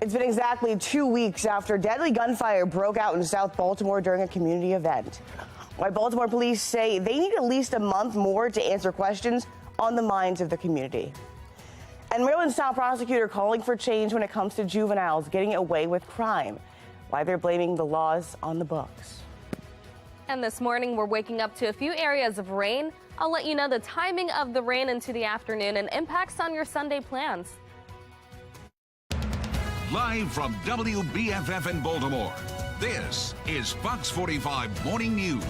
It's been exactly 2 weeks after deadly gunfire broke out in South Baltimore during a community event. Why Baltimore police say they need at least a month more to answer questions on the minds of the community. And Maryland's top prosecutor calling for change when it comes to juveniles getting away with crime. Why they're blaming the laws on the books. And this morning, we're waking up to a few areas of rain. I'll let you know the timing of the rain into the afternoon and impacts on your Sunday plans. Live from WBFF in Baltimore, this is Fox 45 Morning News.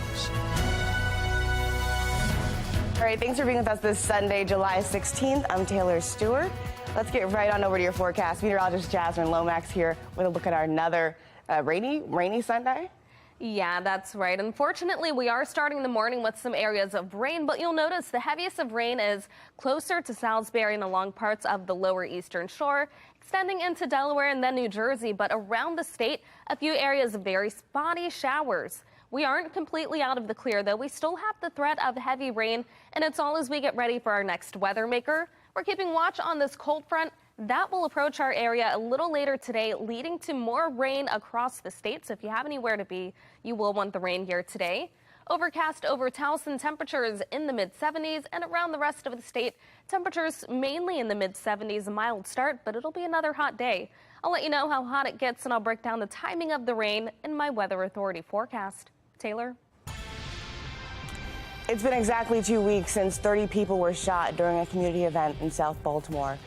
All right, thanks for being with us this Sunday, July 16th. I'm Taylor Stewart. Let's get right on over to your forecast. Meteorologist Jasmine Lomax here with a look at our another rainy Sunday. Yeah, that's right. Unfortunately, we are starting the morning with some areas of rain, but you'll notice the heaviest of rain is closer to Salisbury and along parts of the lower eastern shore, extending into Delaware and then New Jersey. But around the state, a few areas of very spotty showers. We aren't completely out of the clear, though. We still have the threat of heavy rain, and it's all as we get ready for our next weather maker. We're keeping watch on this cold front that will approach our area a little later today, leading to more rain across the state. So if you have anywhere to be, you will want the rain here today. Overcast over Towson, temperatures in the mid-70s, and around the rest of the state, temperatures mainly in the mid-70s. A mild start, but it'll be another hot day. I'll let you know how hot it gets, and I'll break down the timing of the rain in my Weather Authority forecast. Taylor? It's been exactly 2 weeks since 30 people were shot during a community event in South Baltimore.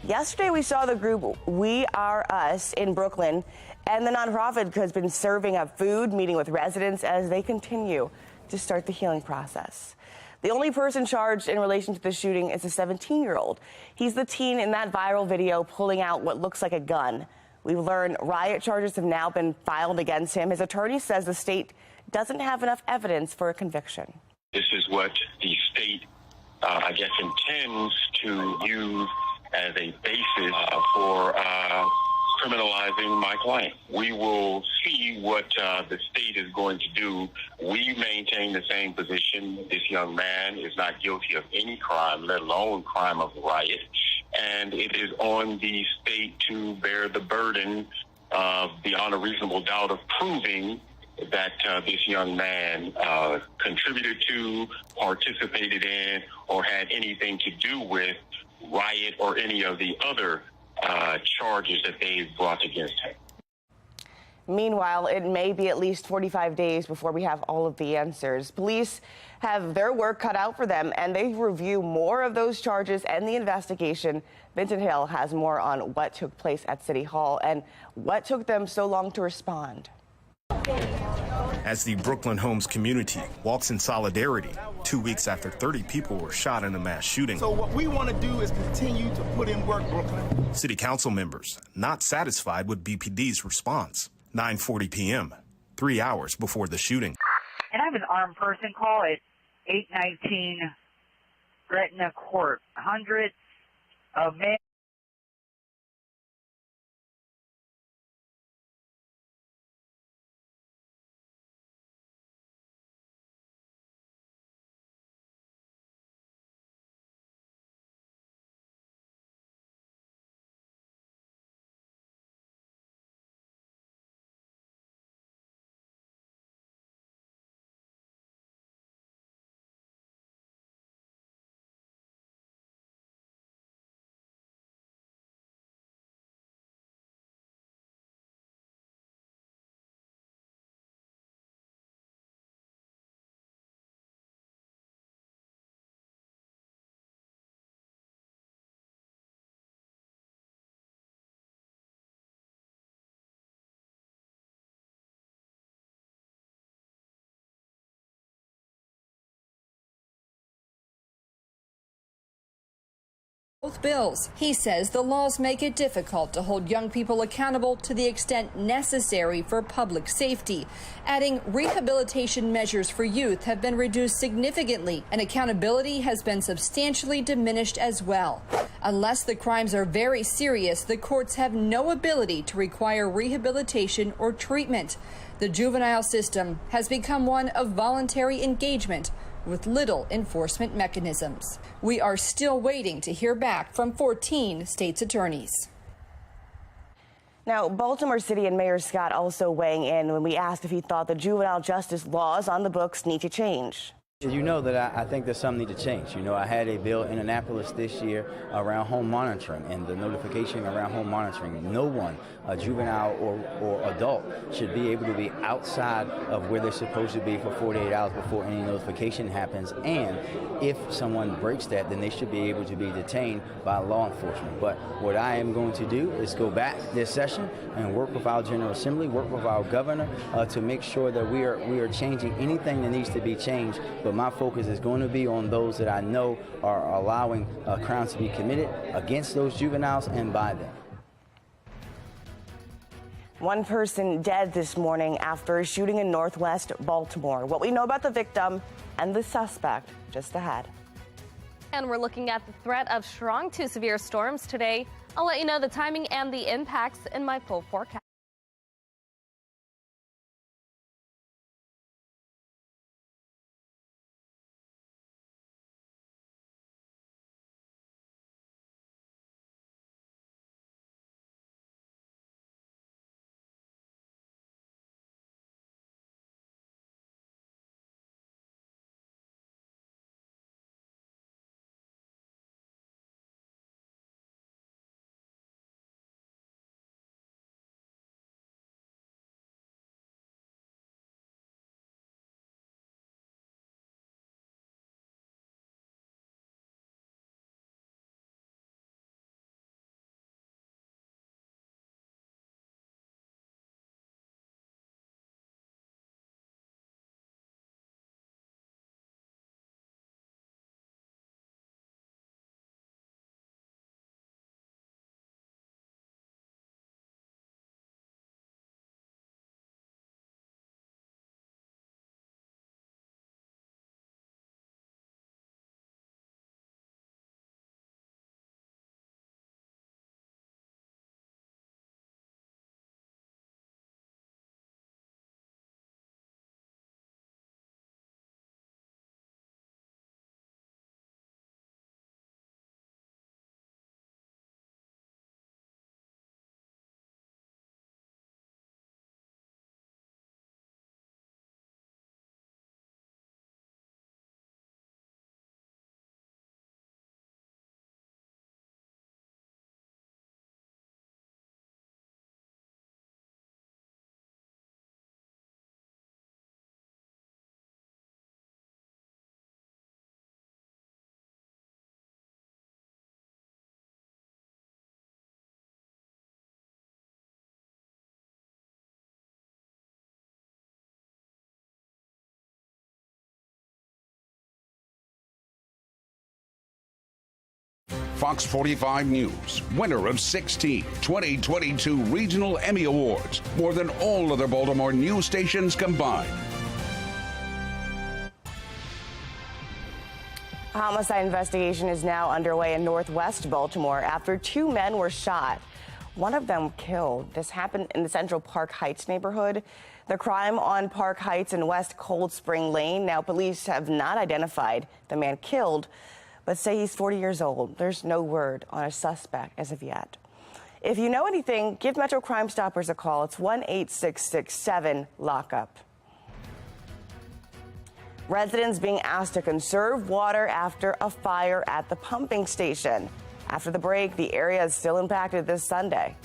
Yesterday, we saw the group We Are Us in Brooklyn, and the nonprofit has been serving up food, meeting with residents as they continue to start the healing process. The only person charged in relation to the shooting is a 17-year-old. He's the teen in that viral video pulling out what looks like a gun. We've learned riot charges have now been filed against him. His attorney says the state doesn't have enough evidence for a conviction. This is what the state, intends to use as a basis for criminalizing my client. We will see what the state is going to do. We maintain the same position. This young man is not guilty of any crime, let alone crime of riot. And it is on the state to bear the burden beyond a reasonable doubt of proving that this young man contributed to, participated in, or had anything to do with riot or any of the other charges that they've brought against him. Meanwhile, it may be at least 45 days before we have all of the answers. Police have their work cut out for them, and they review more of those charges and the investigation. Vincent Hill has more on what took place at City Hall and what took them so long to respond. As the Brooklyn Homes community walks in solidarity 2 weeks after 30 people were shot in a mass shooting. So what we want to do is continue to put in work, Brooklyn. City council members not satisfied with BPD's response. 9:40 p.m., 3 hours before the shooting. And I have an armed person call at 819 Gretna Court. Hundreds of men. Both bills. He says the laws make it difficult to hold young people accountable to the extent necessary for public safety, adding rehabilitation measures for youth have been reduced significantly and accountability has been substantially diminished as well. Unless the crimes are very serious, the courts have no ability to require rehabilitation or treatment. The juvenile system has become one of voluntary engagement with little enforcement mechanisms. We are still waiting to hear back from 14 states' attorneys. Now, Baltimore City and Mayor Scott also weighing in when we asked if he thought the juvenile justice laws on the books need to change. You know that I think there's something need to change. You know, I had a bill in Annapolis this year around home monitoring and the notification around home monitoring. No one, a juvenile or adult, should be able to be outside of where they're supposed to be for 48 hours before any notification happens. And if someone breaks that, then they should be able to be detained by law enforcement. But what I am going to do is go back this session and work with our General Assembly, work with our governor to make sure that we are changing anything that needs to be changed. But my focus is going to be on those that I know are allowing crimes to be committed against those juveniles and by them. One person dead this morning after a shooting in Northwest Baltimore. What we know about the victim and the suspect just ahead. And we're looking at the threat of strong to severe storms today. I'll let you know the timing and the impacts in my full forecast. Fox 45 News, winner of 16 2022 Regional Emmy Awards, more than all other Baltimore news stations combined. A homicide investigation is now underway in Northwest Baltimore after two men were shot. One of them killed. This happened in the Central Park Heights neighborhood. The crime on Park Heights and West Cold Spring Lane. Now, police have not identified the man killed, but say he's 40 years old. There's no word on a suspect as of yet. If you know anything, give Metro Crime Stoppers a call. It's 1-866-7-LOCK-UP. Residents being asked to conserve water after a fire at the pumping station. After the break, the area is still impacted this Sunday.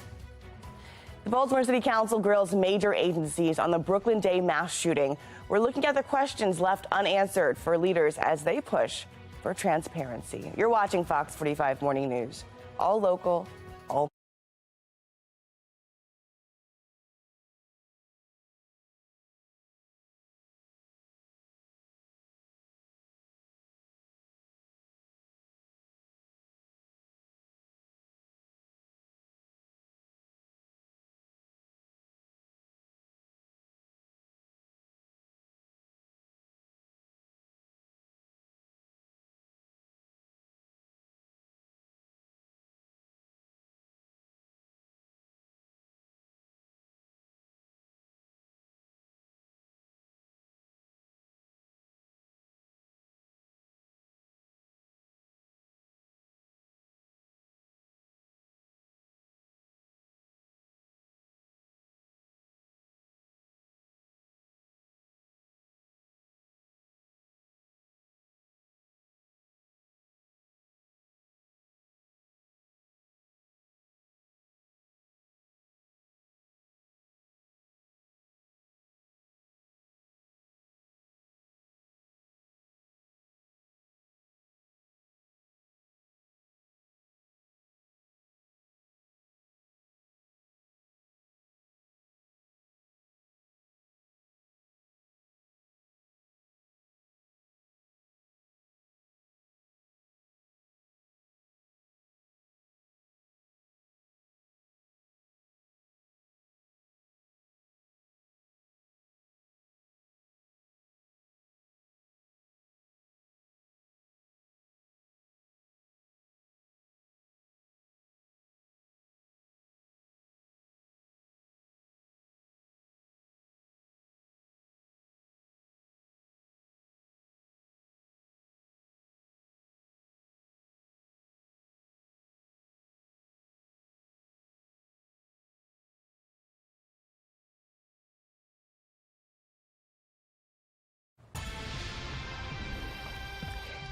The Baltimore City Council grills major agencies on the Brooklyn Day mass shooting. We're looking at the questions left unanswered for leaders as they push for transparency. You're watching Fox 45 Morning News. All local, all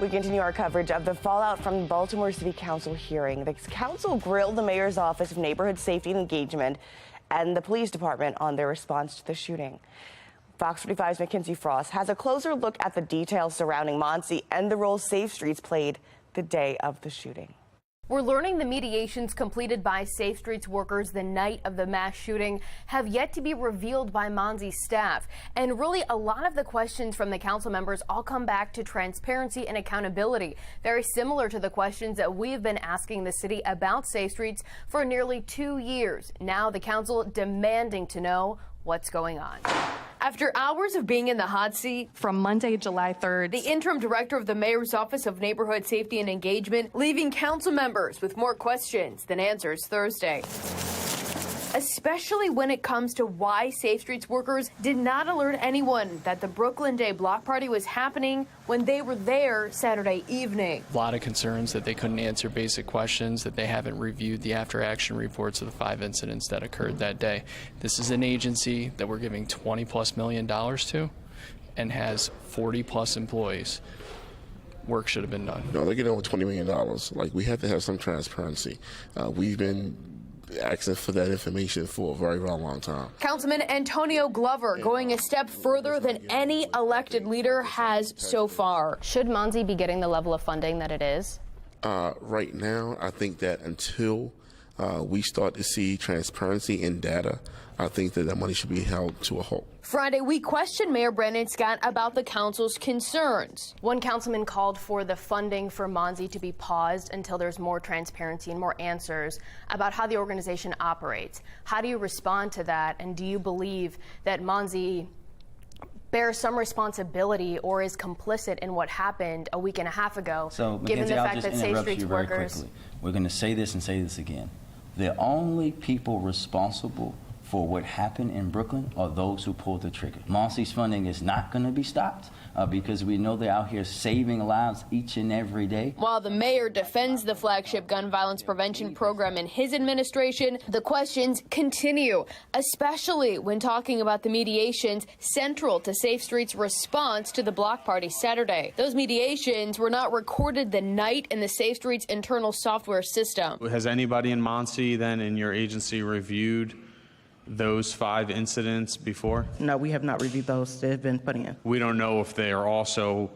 We continue our coverage of the fallout from the Baltimore City Council hearing. The council grilled the mayor's office of neighborhood safety and engagement and the police department on their response to the shooting. Fox 45's Mackenzie Frost has a closer look at the details surrounding Monty and the role Safe Streets played the day of the shooting. We're learning the mediations completed by Safe Streets workers the night of the mass shooting have yet to be revealed by Monty's staff. And really, a lot of the questions from the council members all come back to transparency and accountability, very similar to the questions that we have been asking the city about Safe Streets for nearly 2 years. Now the council demanding to know what's going on. After hours of being in the hot seat, from Monday, July 3rd, the interim director of the mayor's office of neighborhood safety and engagement leaving council members with more questions than answers Thursday. Especially when it comes to why Safe Streets workers did not alert anyone that the Brooklyn Day block party was happening when they were there Saturday evening. A lot of concerns that they couldn't answer basic questions, that they haven't reviewed the after-action reports of the 5 incidents that occurred that day. This is an agency that we're giving $20+ million to and has 40+ employees. Work should have been done. No, they're getting over $20 million. Like, we have to have some transparency. We've been asking for that information for a very, very long time. Councilman Antonio Glover going a step further than any elected leader has so far. Should Monty be getting the level of funding that it is? Right now, I think that until we start to see transparency in data, I think that money should be held to a halt. Friday, we questioned Mayor Brandon Scott about the council's concerns. One councilman called for the funding for Monty to be paused until there's more transparency and more answers about how the organization operates. How do you respond to that? And do you believe that Monty bears some responsibility or is complicit in what happened a week and a half ago, so, given the fact that Safe Streets workers... We're going to say this and say this again. The only people responsible for what happened in Brooklyn are those who pulled the trigger. Monty's funding is not going to be stopped because we know they're out here saving lives each and every day. While the mayor defends the flagship gun violence prevention program in his administration, the questions continue, especially when talking about the mediations central to Safe Streets' response to the block party Saturday. Those mediations were not recorded the night in the Safe Streets internal software system. Has anybody in Monty then in your agency reviewed those 5 incidents before? No, we have not reviewed those that have been put in. We don't know if they are also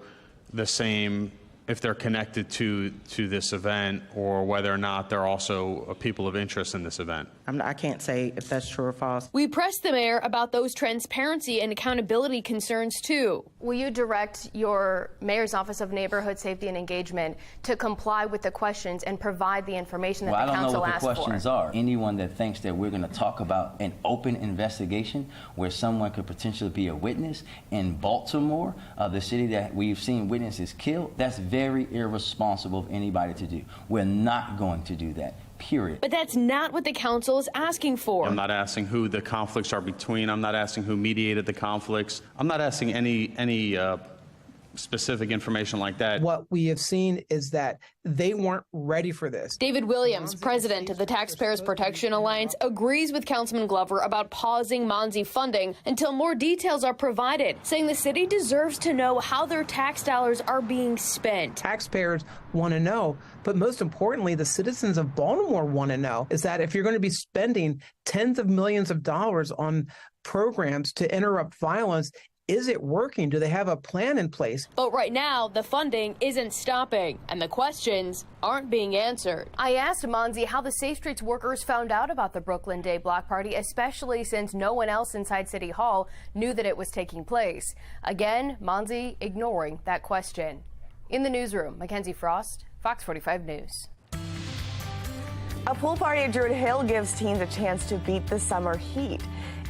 the same, if they're connected to this event, or whether or not they're also people of interest in this event. I can't say if that's true or false. We pressed the mayor about those transparency and accountability concerns, too. Will you direct your mayor's office of neighborhood safety and engagement to comply with the questions and provide the information that the council asked for? I don't know what the questions are. Anyone that thinks that we're going to talk about an open investigation where someone could potentially be a witness in Baltimore, the city that we've seen witnesses killed, that's very irresponsible of anybody to do. We're not going to do that. Period. But that's not what the council is asking for. I'm not asking who the conflicts are between. I'm not asking who mediated the conflicts. I'm not asking any specific information like that. What we have seen is that they weren't ready for this. David Williams, president of the Taxpayers Protection Alliance, agrees with Councilman Glover about pausing Monty funding until more details are provided, saying the city deserves to know how their tax dollars are being spent. Taxpayers want to know, but most importantly, the citizens of Baltimore want to know, is that if you're going to be spending tens of millions of dollars on programs to interrupt violence, is it working? Do they have a plan in place? But right now, the funding isn't stopping, and the questions aren't being answered. I asked Monty how the Safe Streets workers found out about the Brooklyn Day block party, especially since no one else inside City Hall knew that it was taking place. Again, Monty ignoring that question. In the newsroom, Mackenzie Frost, Fox 45 News. A pool party at Druid Hill gives teens a chance to beat the summer heat.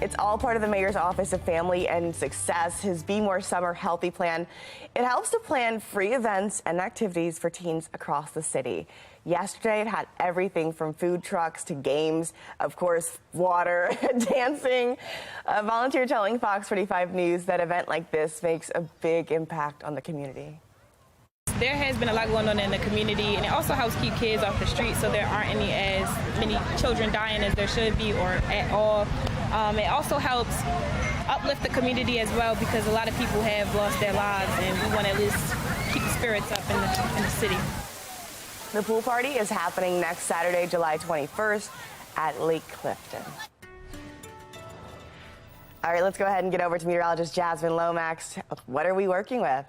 It's all part of the mayor's Office of Family and Success, his Be More Summer Healthy plan. It helps to plan free events and activities for teens across the city. Yesterday, it had everything from food trucks to games, of course, water, dancing. A volunteer telling Fox 45 News that an event like this makes a big impact on the community. There has been a lot going on in the community, and it also helps keep kids off the street so there aren't as many children dying as there should be or at all. It also helps uplift the community as well because a lot of people have lost their lives, and we want to at least keep the spirits up in the city. The pool party is happening next Saturday, July 21st at Lake Clifton. All right, let's go ahead and get over to meteorologist Jasmine Lomax. What are we working with?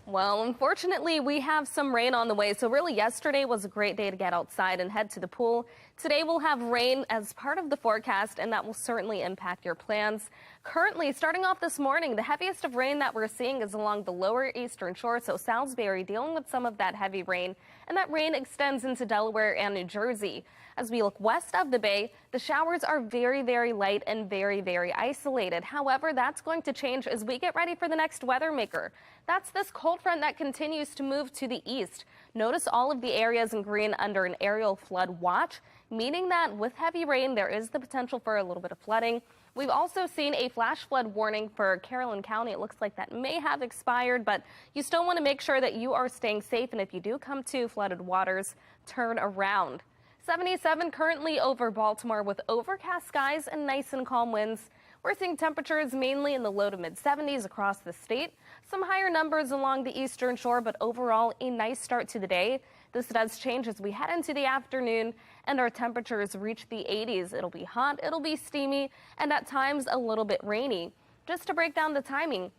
Well, unfortunately, we have some rain on the way. So really, yesterday was a great day to get outside and head to the pool. Today we'll have rain as part of the forecast, and that will certainly impact your plans. Currently, starting off this morning, the heaviest of rain that we're seeing is along the lower eastern shore. So Salisbury dealing with some of that heavy rain, and that rain extends into Delaware and New Jersey. As we look west of the bay, the showers are very, very light and very, very isolated. However, that's going to change as we get ready for the next weather maker. That's this cold front that continues to move to the east. Notice all of the areas in green under an aerial flood watch, meaning that with heavy rain, there is the potential for a little bit of flooding. We've also seen a flash flood warning for Caroline County. It looks like that may have expired, but you still want to make sure that you are staying safe. And if you do come to flooded waters, turn around. 77 currently over Baltimore with overcast skies and nice and calm winds. We're seeing temperatures mainly in the low to mid 70s across the state. Some higher numbers along the eastern shore, but overall a nice start to the day. This does change as we head into the afternoon and our temperatures reach the 80s. It'll be hot, it'll be steamy, and at times a little bit rainy. Just to break down the timing,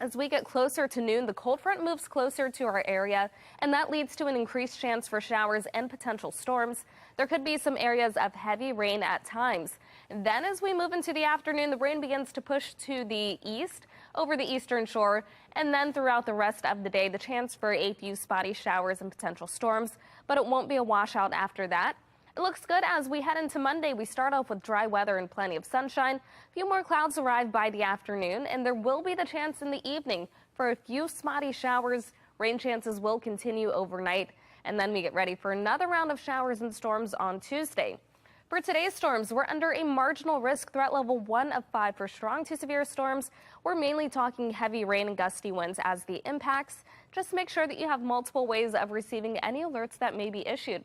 as we get closer to noon, the cold front moves closer to our area, and that leads to an increased chance for showers and potential storms. There could be some areas of heavy rain at times. Then as we move into the afternoon, the rain begins to push to the east over the eastern shore, and then throughout the rest of the day, the chance for a few spotty showers and potential storms, but it won't be a washout after that. It looks good as we head into Monday. We start off with dry weather and plenty of sunshine. A few more clouds arrive by the afternoon, and there will be the chance in the evening for a few spotty showers. Rain chances will continue overnight, and then we get ready for another round of showers and storms on Tuesday. For today's storms, we're under a marginal risk threat level 1 of 5 for strong to severe storms. We're mainly talking heavy rain and gusty winds as the impacts. Just make sure that you have multiple ways of receiving any alerts that may be issued.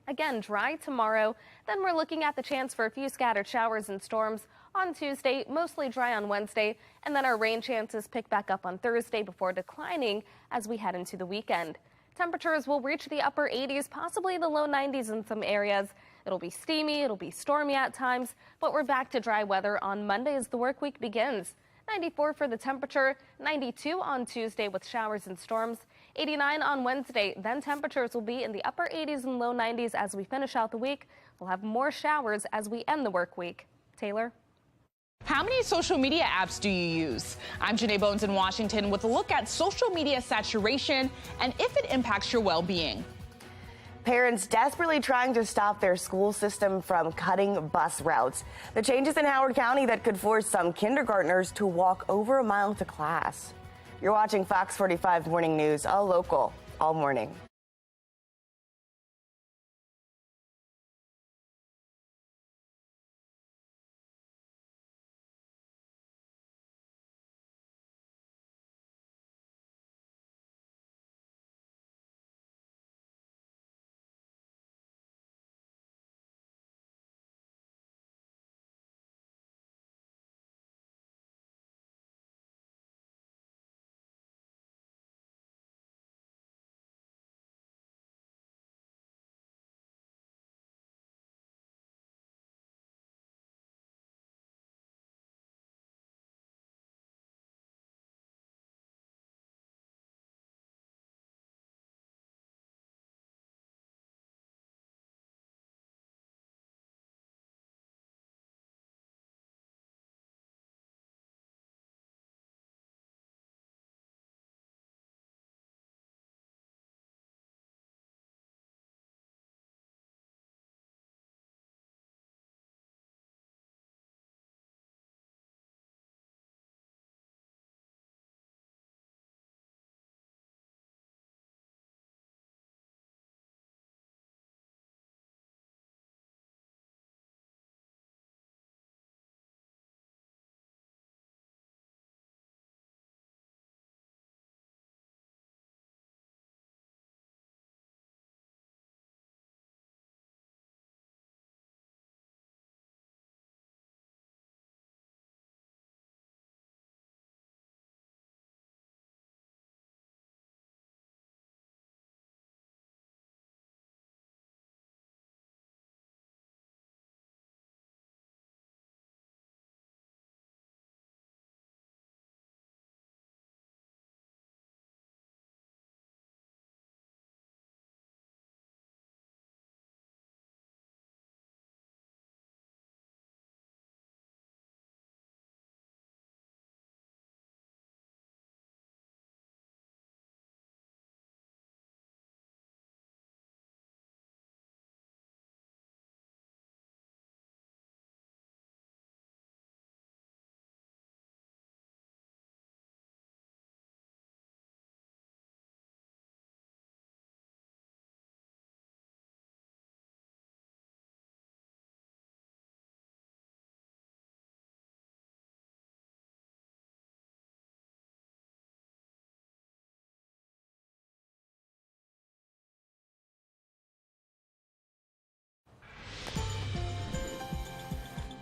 Again, dry tomorrow. Then we're looking at the chance for a few scattered showers and storms on Tuesday, mostly dry on Wednesday, and then our rain chances pick back up on Thursday before declining as we head into the weekend. Temperatures will reach the upper 80s, possibly the low 90s in some areas. It'll be steamy, it'll be stormy at times, but we're back to dry weather on Monday as the work week begins. 94 for the temperature, 92 on Tuesday with showers and storms, 89 on Wednesday. Then temperatures will be in the upper 80s and low 90s as we finish out the week. We'll have more showers as we end the work week. Taylor? How many social media apps do you use? I'm Janae Bones in Washington with a look at social media saturation and if it impacts your well-being. Parents desperately trying to stop their school system from cutting bus routes. The changes in Howard County that could force some kindergartners to walk over a mile to class. You're watching Fox 45 Morning News, all local, all morning.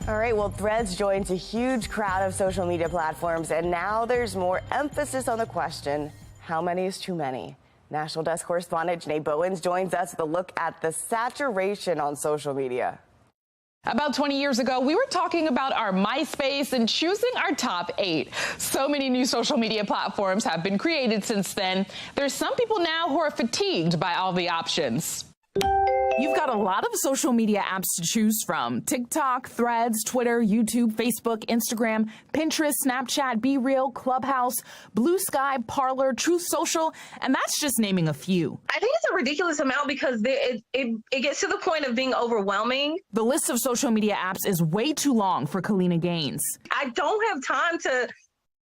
All right, well, Threads joins a huge crowd of social media platforms, and now there's more emphasis on the question, how many is too many? National Desk correspondent Janae Bowens joins us with a look at the saturation on social media. About 20 years ago, we were talking about our MySpace and choosing our top 8. So many new social media platforms have been created since then. There's some people now who are fatigued by all the options. You've got a lot of social media apps to choose from. TikTok, Threads, Twitter, YouTube, Facebook, Instagram, Pinterest, Snapchat, BeReal, Clubhouse, Blue Sky, Parler, Truth Social, and that's just naming a few. I think it's a ridiculous amount because it gets to the point of being overwhelming. The list of social media apps is way too long for Kalina Gaines. I don't have time to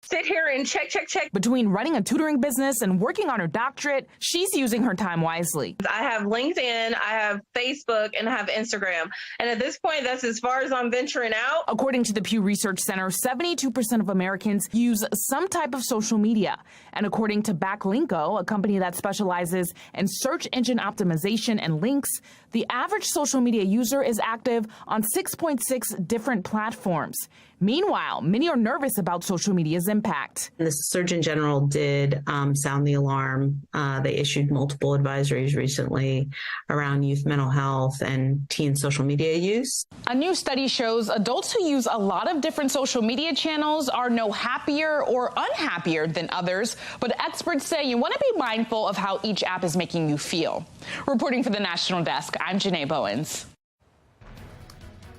sit here and check. Between running a tutoring business and working on her doctorate, she's using her time wisely. I have LinkedIn, I have Facebook, and I have Instagram. And at this point, that's as far as I'm venturing out. According to the Pew Research Center, 72% of Americans use some type of social media. And according to Backlinko, a company that specializes in search engine optimization and links, the average social media user is active on 6.6 different platforms. Meanwhile, many are nervous about social media's impact. The Surgeon General did sound the alarm. They issued multiple advisories recently around youth mental health and teen social media use. A new study shows adults who use a lot of different social media channels are no happier or unhappier than others, but experts say you want to be mindful of how each app is making you feel. Reporting for the National Desk, I'm Janae Bowens.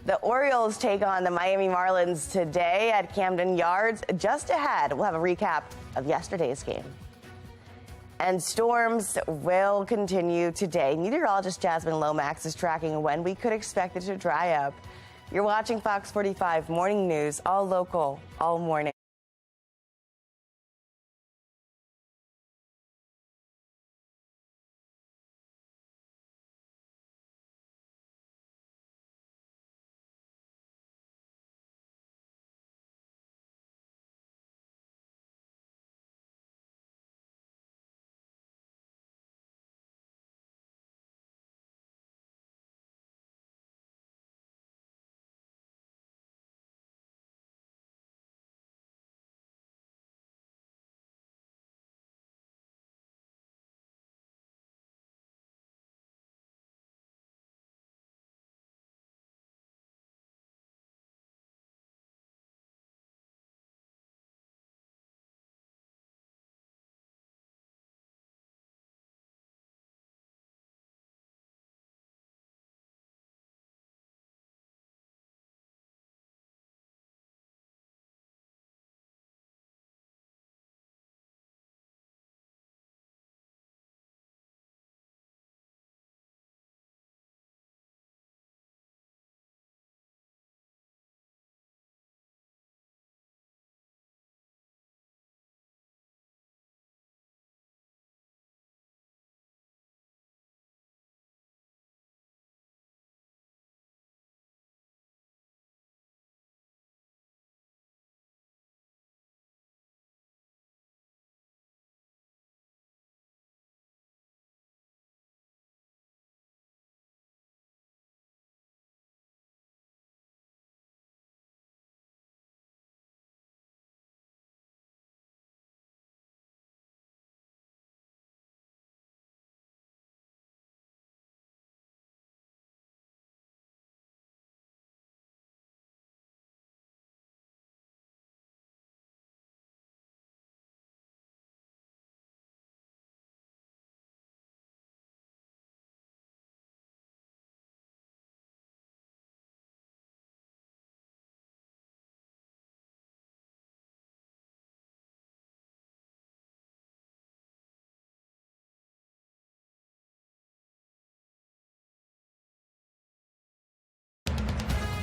The Orioles take on the Miami Marlins today at Camden Yards. Just ahead, we'll have a recap of yesterday's game. And storms will continue today. Meteorologist Jasmine Lomax is tracking when we could expect it to dry up. You're watching Fox 45 Morning News, all local, all morning.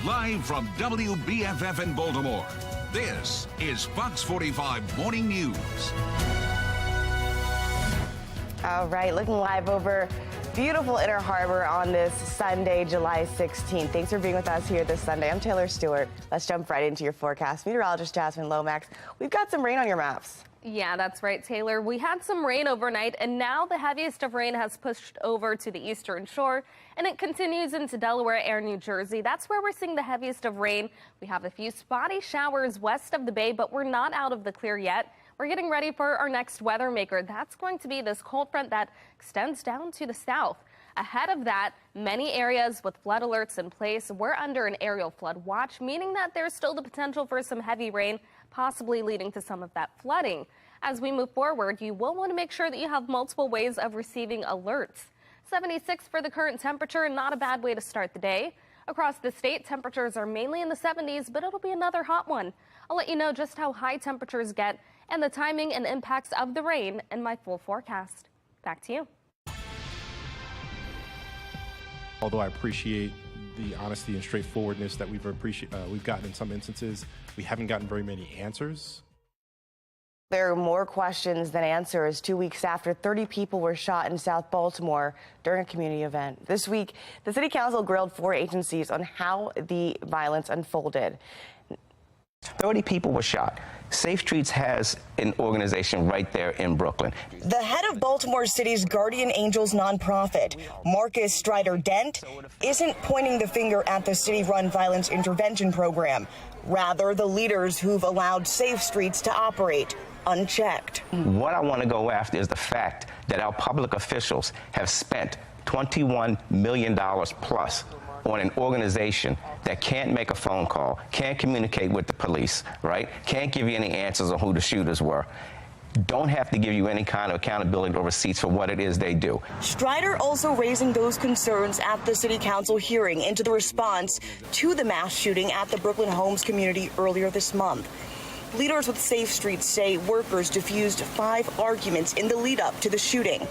Live from WBFF in Baltimore, this is Fox 45 Morning News. All right, looking live over beautiful Inner Harbor on this Sunday, July 16th. Thanks for being with us here this Sunday. I'm Taylor Stewart. Let's jump right into your forecast. Meteorologist Jasmine Lomax, we've got some rain on your maps. Yeah, that's right, Taylor. We had some rain overnight, and now the heaviest of rain has pushed over to the eastern shore, and it continues into Delaware and New Jersey. That's where we're seeing the heaviest of rain. We have a few spotty showers west of the bay, but we're not out of the clear yet. We're getting ready for our next weather maker. That's going to be this cold front that extends down to the south. Ahead of that, many areas with flood alerts in place. We're under an aerial flood watch, meaning that there's still the potential for some heavy rain, possibly leading to some of that flooding. As we move forward, you will want to make sure that you have multiple ways of receiving alerts. 76 for the current temperature, not a bad way to start the day. Across the state, temperatures are mainly in the 70s, but it'll be another hot one. I'll let you know just how high temperatures get and the timing and impacts of the rain in my full forecast. Back to you. Although I appreciate the honesty and straightforwardness that we've gotten in some instances, we haven't gotten very many answers. There are more questions than answers 2 weeks after 30 people were shot in South Baltimore during a community event. This week, the City Council grilled 4 agencies on how the violence unfolded. 30 people were shot. Safe Streets has an organization right there in Brooklyn. The head of Baltimore City's Guardian Angels nonprofit, Marcus Strider-Dent, isn't pointing the finger at the city-run violence intervention program. Rather, the leaders who've allowed Safe Streets to operate unchecked. What I want to go after is the fact that our public officials have spent $21 million plus on an organization that can't make a phone call, can't communicate with the police, right? Can't give you any answers on who the shooters were. Don't have to give you any kind of accountability or receipts for what it is they do. Strider also raising those concerns at the City Council hearing into the response to the mass shooting at the Brooklyn Homes community earlier this month. Leaders with Safe Streets say workers diffused 5 arguments in the lead up to the shooting.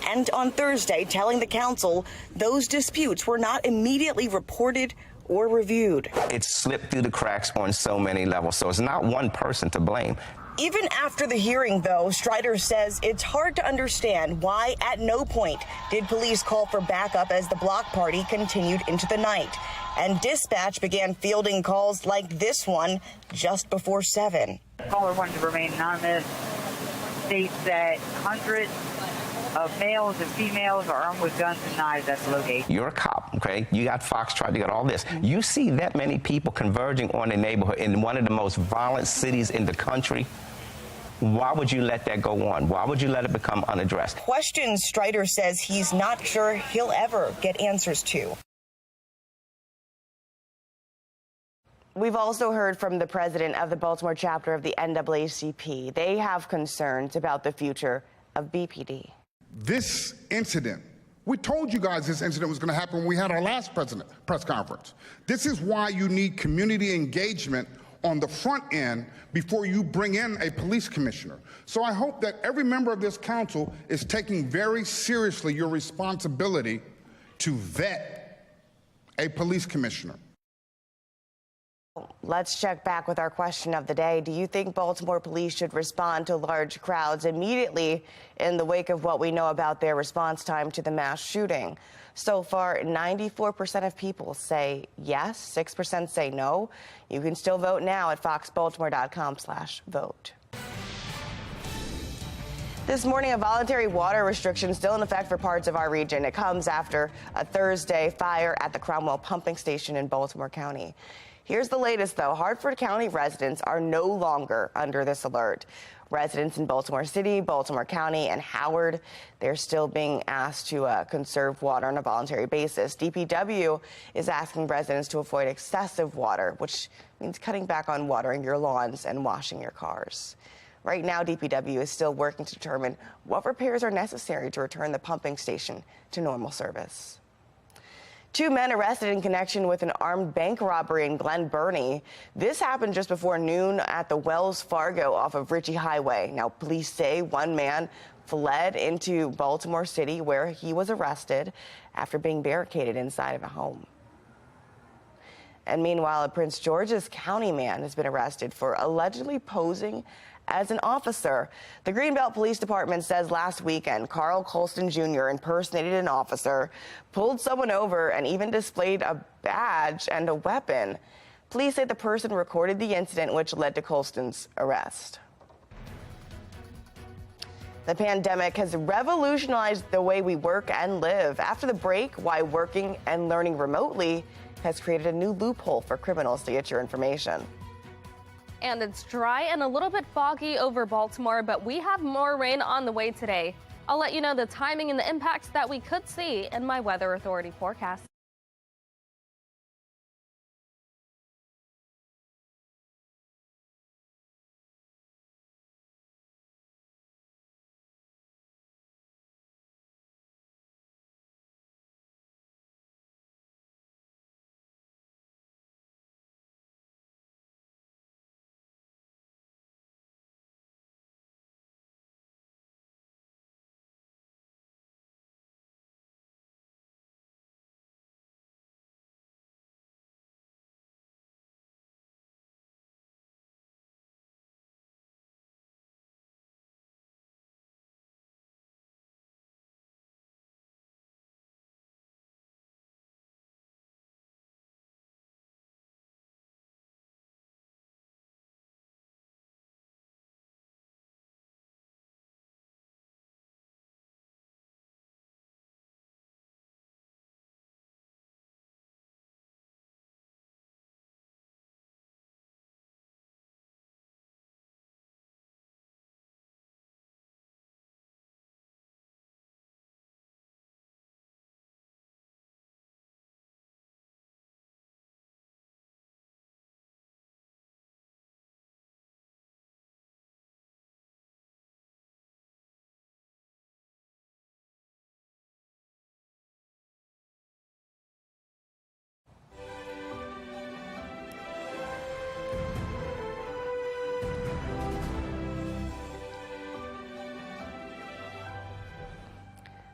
And on Thursday, telling the council those disputes were not immediately reported or reviewed. It slipped through the cracks on so many levels, so it's not one person to blame. Even after the hearing, though, Strider says it's hard to understand why at no point did police call for backup as the block party continued into the night. And dispatch began fielding calls like this one just before 7. Caller wanted to remain anonymous. States that hundreds of males and females are armed with guns and knives at the location. You're a cop, okay? You got FOX45, you got all this. You see that many people converging on a neighborhood in one of the most violent cities in the country. Why would you let that go on? Why would you let it become unaddressed? Questions Strider says he's not sure he'll ever get answers to. We've also heard from the president of the Baltimore chapter of the NAACP. They have concerns about the future of BPD. This incident, we told you guys this incident was going to happen when we had our last press conference. This is why you need community engagement on the front end before you bring in a police commissioner. So I hope that every member of this council is taking very seriously your responsibility to vet a police commissioner. Let's check back with our question of the day. Do you think Baltimore police should respond to large crowds immediately in the wake of what we know about their response time to the mass shooting? So far, 94% of people say yes, 6% say no. You can still vote now at foxbaltimore.com/vote. This morning, a voluntary water restriction still in effect for parts of our region. It comes after a Thursday fire at the Cromwell pumping station in Baltimore County. Here's the latest, though. Hartford County residents are no longer under this alert. Residents in Baltimore City, Baltimore County, and Howard, they're still being asked to conserve water on a voluntary basis. DPW is asking residents to avoid excessive water, which means cutting back on watering your lawns and washing your cars. Right now, DPW is still working to determine what repairs are necessary to return the pumping station to normal service. 2 men arrested in connection with an armed bank robbery in Glen Burnie. This happened just before noon at the Wells Fargo off of Ritchie Highway. Now, police say one man fled into Baltimore City where he was arrested after being barricaded inside of a home. And meanwhile, a Prince George's County man has been arrested for allegedly posing as an officer. The Greenbelt Police Department says last weekend, Carl Colston Jr. impersonated an officer, pulled someone over, and even displayed a badge and a weapon. Police say the person recorded the incident, which led to Colston's arrest. The pandemic has revolutionized the way we work and live. After the break, why working and learning remotely has created a new loophole for criminals to get your information. And it's dry and a little bit foggy over Baltimore, but we have more rain on the way today. I'll let you know the timing and the impacts that we could see in my Weather Authority forecast.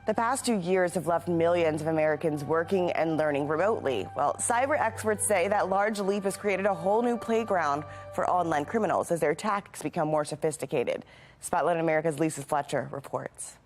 The past 2 years have left millions of Americans working and learning remotely. Well, cyber experts say that large leap has created a whole new playground for online criminals as their tactics become more sophisticated. Spotlight on America's Lisa Fletcher reports.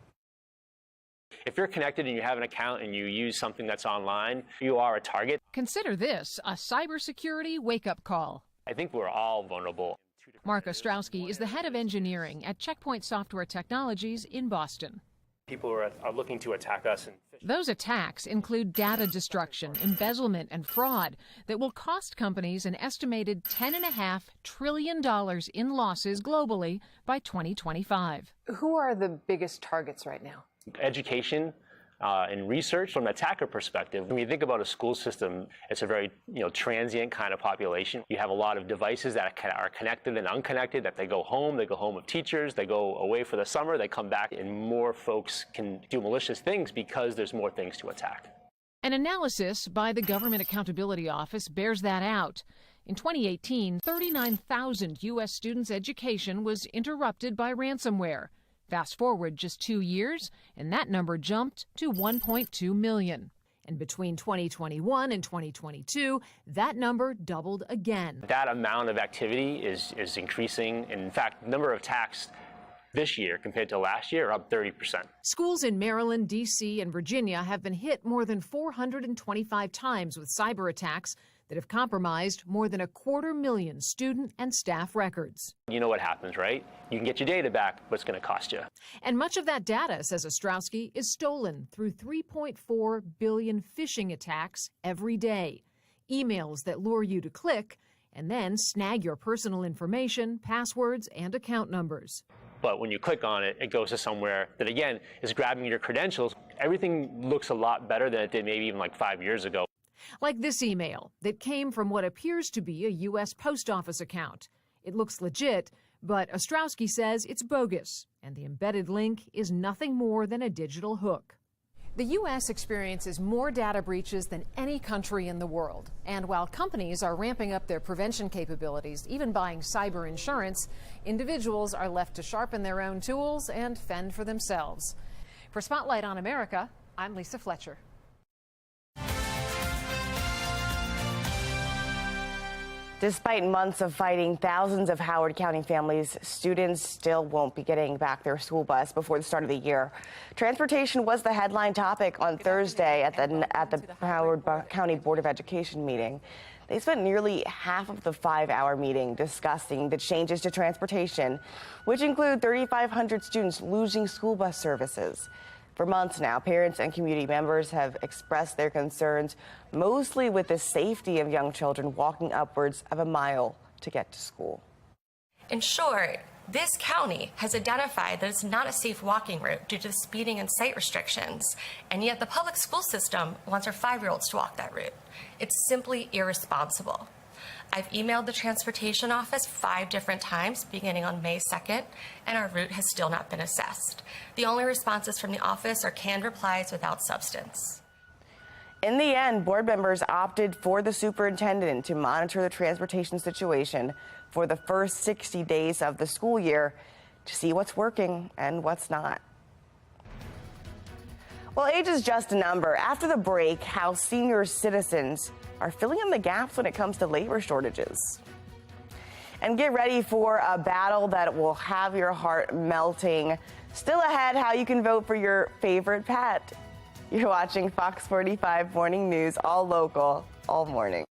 If you're connected and you have an account and you use something that's online, you are a target. Consider this a cybersecurity wake-up call. I think we're all vulnerable. Mark Ostrowski is the head of engineering at Checkpoint Software Technologies in Boston. People are looking to attack us. Those attacks include data destruction, embezzlement, and fraud that will cost companies an estimated $10.5 trillion in losses globally by 2025. Who are the biggest targets right now? Education and research from an attacker perspective. When you think about a school system, it's a very transient kind of population. You have a lot of devices that are connected and unconnected, that they go home with teachers, they go away for the summer, they come back, and more folks can do malicious things because there's more things to attack. An analysis by the Government Accountability Office bears that out. In 2018, 39,000 U.S. students' education was interrupted by ransomware. Fast forward just 2 years, and that number jumped to 1.2 million. And between 2021 and 2022, that number doubled again. That amount of activity is increasing. In fact, the number of attacks this year compared to last year are up 30%. Schools in Maryland, D.C., and Virginia have been hit more than 425 times with cyber attacks that have compromised more than 250,000 student and staff records. You know what happens, right? You can get your data back, but it's going to cost you. And much of that data, says Ostrowski, is stolen through 3.4 billion phishing attacks every day. Emails that lure you to click and then snag your personal information, passwords, and account numbers. But when you click on it, it goes to somewhere that, again, is grabbing your credentials. Everything looks a lot better than it did maybe even like 5 years ago. Like this email that came from what appears to be a U.S. Post Office account. It looks legit, but Ostrowski says it's bogus, and the embedded link is nothing more than a digital hook. The U.S. experiences more data breaches than any country in the world. And while companies are ramping up their prevention capabilities, even buying cyber insurance, individuals are left to sharpen their own tools and fend for themselves. For Spotlight on America, I'm Lisa Fletcher. Despite months of fighting, thousands of Howard County families, students still won't be getting back their school bus before the start of the year. Transportation was the headline topic on Thursday at the Howard County Board of Education meeting. They spent nearly half of the 5-hour meeting discussing the changes to transportation, which include 3,500 students losing school bus services. For months now, parents and community members have expressed their concerns, mostly with the safety of young children walking upwards of a mile to get to school. In short, this county has identified that it's not a safe walking route due to the speeding and sight restrictions, and yet the public school system wants our 5-year-olds to walk that route. It's simply irresponsible. I've emailed the transportation office 5 different times beginning on May 2nd, and our route has still not been assessed. The only responses from the office are canned replies without substance. In the end, board members opted for the superintendent to monitor the transportation situation for the first 60 days of the school year to see what's working and what's not. Well, age is just a number. After the break, how senior citizens are filling in the gaps when it comes to labor shortages. And get ready for a battle that will have your heart melting. Still ahead, how you can vote for your favorite pet. You're watching Fox 45 Morning News, all local, all morning.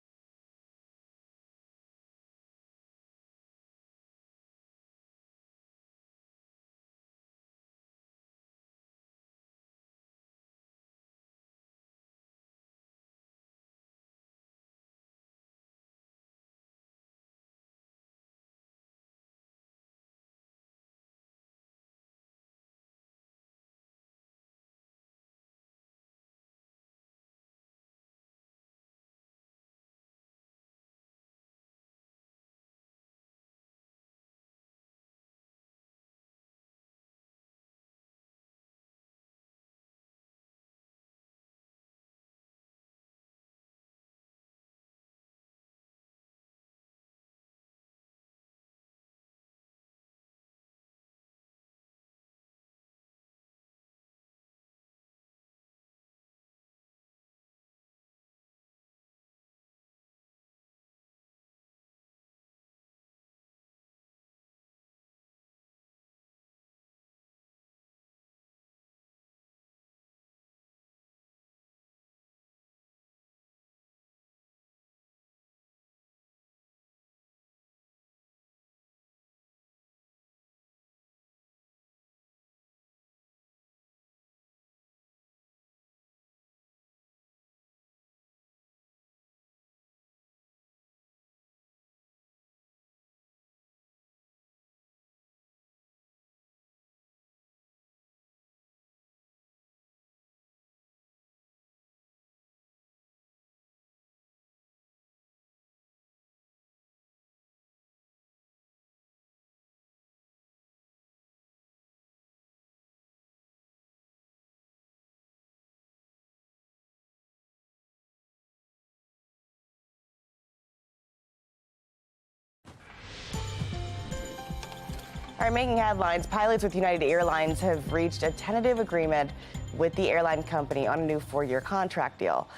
All right, making headlines, pilots with United Airlines have reached a tentative agreement with the airline company on a new 4-year contract deal.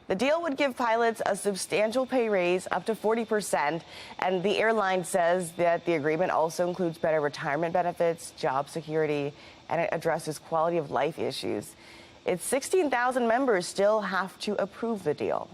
The deal would give pilots a substantial pay raise up to 40%, and the airline says that the agreement also includes better retirement benefits, job security, and it addresses quality of life issues. Its 16,000 members still have to approve the deal.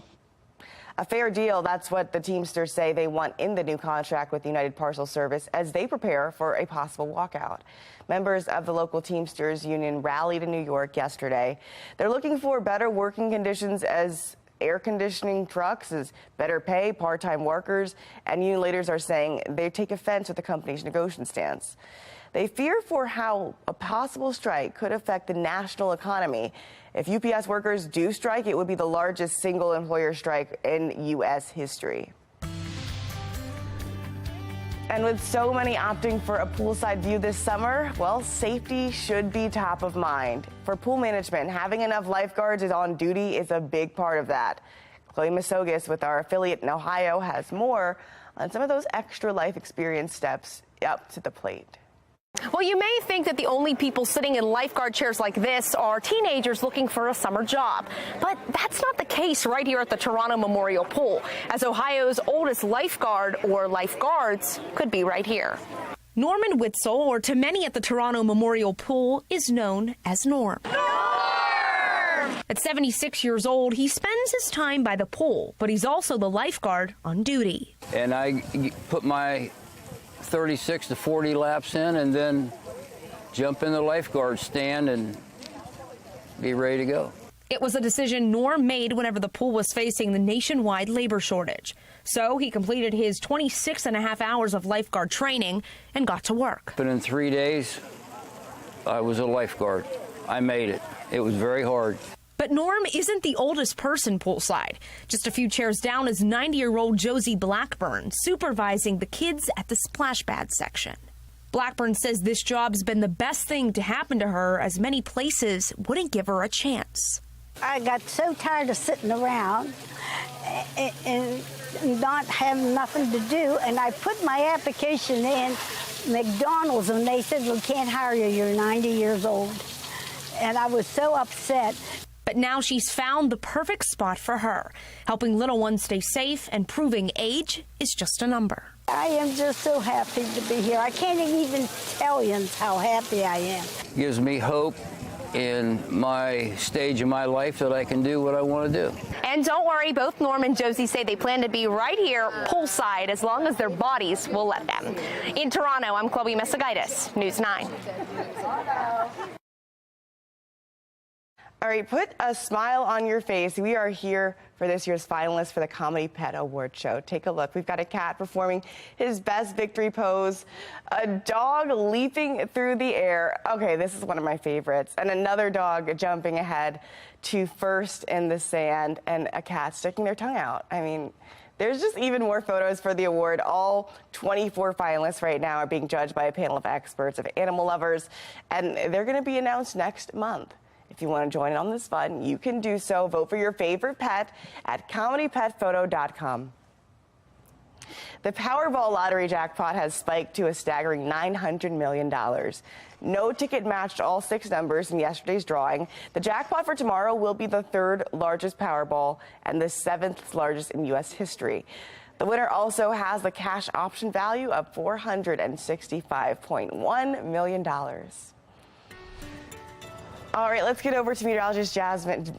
A fair deal, that's what the Teamsters say they want in the new contract with United Parcel Service as they prepare for a possible walkout. Members of the local Teamsters union rallied in New York yesterday. They're looking for better working conditions as air conditioning trucks, as better pay, part-time workers, and union leaders are saying they take offense with the company's negotiation stance. They fear for how a possible strike could affect the national economy. If UPS workers do strike, it would be the largest single employer strike in U.S. history. And with so many opting for a poolside view this summer, well, safety should be top of mind. For pool management, having enough lifeguards on duty is a big part of that. Chloe Masogis with our affiliate in Ohio has more on some of those extra life experience steps up to the plate. Well, you may think that the only people sitting in lifeguard chairs like this are teenagers looking for a summer job. But that's not the case right here at the Toronto Memorial Pool, as Ohio's oldest lifeguard or lifeguards could be right here. Norman Witzel, or to many at the Toronto Memorial Pool, is known as Norm. At 76 years old, he spends his time by the pool, but he's also the lifeguard on duty. And I put my 36 to 40 laps in and then jump in the lifeguard stand and be ready to go. It was a decision Norm made whenever the pool was facing the nationwide labor shortage. So he completed his 26 and a half hours of lifeguard training and got to work. But in 3 days, I was a lifeguard. I made it. It was very hard. But Norm isn't the oldest person poolside. Just a few chairs down is 90-year-old Josie Blackburn, supervising the kids at the splash pad section. Blackburn says this job's been the best thing to happen to her, as many places wouldn't give her a chance. I got so tired of sitting around and not having nothing to do, and I put my application in McDonald's, and they said, we can't hire you, you're 90 years old. And I was so upset. But now she's found the perfect spot for her, helping little ones stay safe and proving age is just a number. I am just so happy to be here. I can't even tell you how happy I am. Gives me hope in my stage of my life that I can do what I want to do. And don't worry, both Norm and Josie say they plan to be right here poolside as long as their bodies will let them. In Toronto, I'm Chloe Messagaitis, News 9. All right, put a smile on your face. We are here for this year's finalists for the Comedy Pet Award Show. Take a look. We've got a cat performing his best victory pose, a dog leaping through the air. Okay, this is one of my favorites. And another dog jumping ahead to first in the sand, and a cat sticking their tongue out. I mean, there's just even more photos for the award. All 24 finalists right now are being judged by a panel of experts, of animal lovers, and they're going to be announced next month. If you want to join in on this fun, you can do so. Vote for your favorite pet at comedypetphoto.com. The Powerball lottery jackpot has spiked to a staggering $900 million. No ticket matched all 6 numbers in yesterday's drawing. The jackpot for tomorrow will be the 3rd largest Powerball and the 7th largest in U.S. history. The winner also has the cash option value of $465.1 million. All right, let's get over to meteorologist Jasmine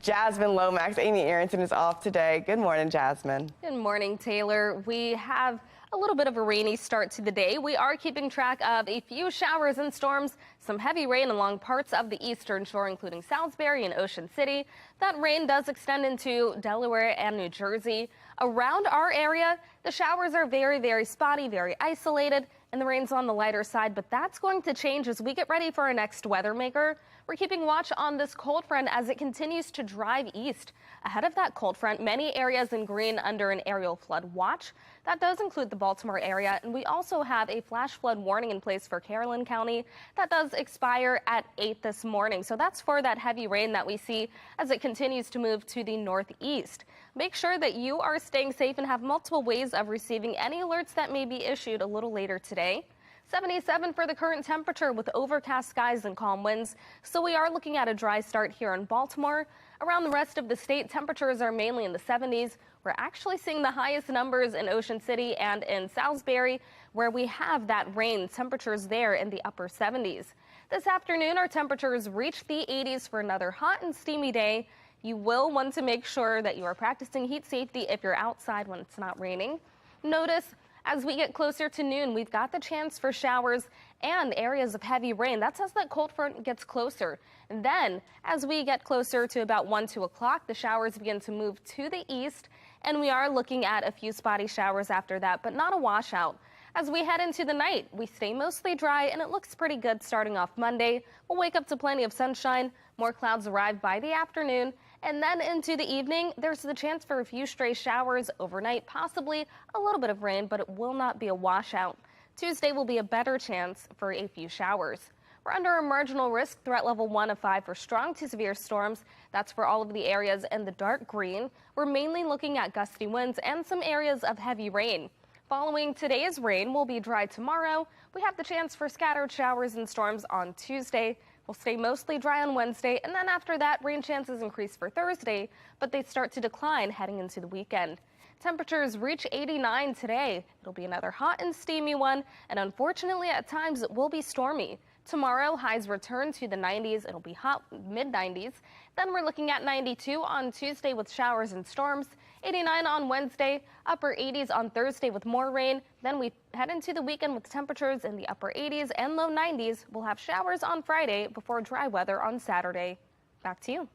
Lomax. Amy Aronson is off today. Good morning, Jasmine. Good morning, Taylor. We have a little bit of a rainy start to the day. We are keeping track of a few showers and storms, some heavy rain along parts of the eastern shore, including Salisbury and Ocean City. That rain does extend into Delaware and New Jersey. Around our area, the showers are very, very spotty, very isolated, and the rain's on the lighter side, but that's going to change as we get ready for our next weather maker. We're keeping watch on this cold front as it continues to drive east. Ahead of that cold front, many areas in green under an aerial flood watch. That does include the Baltimore area, and we also have a flash flood warning in place for Caroline County. That does expire at 8 this morning, so that's for that heavy rain that we see as it continues to move to the northeast. Make sure that you are staying safe and have multiple ways of receiving any alerts that may be issued a little later today. 77 for the current temperature with overcast skies and calm winds. So we are looking at a dry start here in Baltimore. Around the rest of the state, temperatures are mainly in the 70s. We're actually seeing the highest numbers in Ocean City and in Salisbury, where we have that rain. Temperatures there in the upper 70s. This afternoon, our temperatures reach the 80s for another hot and steamy day. You will want to make sure that you are practicing heat safety if you're outside when it's not raining. Notice as we get closer to noon, we've got the chance for showers and areas of heavy rain. That's as that cold front gets closer. And then as we get closer to about 2 o'clock, the showers begin to move to the east, and we are looking at a few spotty showers after that, but not a washout. As we head into the night, we stay mostly dry, and it looks pretty good starting off Monday. We'll wake up to plenty of sunshine. More clouds arrive by the afternoon. And then into the evening, there's the chance for a few stray showers overnight, possibly a little bit of rain, but it will not be a washout. Tuesday will be a better chance for a few showers. We're under a marginal risk threat level 1 of 5 for strong to severe storms. That's for all of the areas in the dark green. We're mainly looking at gusty winds and some areas of heavy rain. Following today's rain, will be dry tomorrow. We have the chance for scattered showers and storms on Tuesday. We'll stay mostly dry on Wednesday, and then after that, rain chances increase for Thursday, but they start to decline heading into the weekend. Temperatures reach 89 today. It'll be another hot and steamy one, and unfortunately, at times it will be stormy. Tomorrow, highs return to the 90s. It'll be hot, mid-90s. Then we're looking at 92 on Tuesday with showers and storms, 89 on Wednesday, upper 80s on Thursday with more rain. Then we head into the weekend with temperatures in the upper 80s and low 90s. We'll have showers on Friday before dry weather on Saturday. Back to you.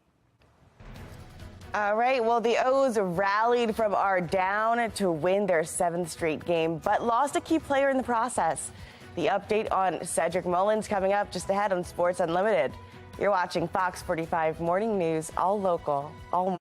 All right, well, the O's rallied from our down to win their 7th straight game, but lost a key player in the process. The update on Cedric Mullins coming up just ahead on Sports Unlimited. You're watching Fox 45 Morning News, all local, all.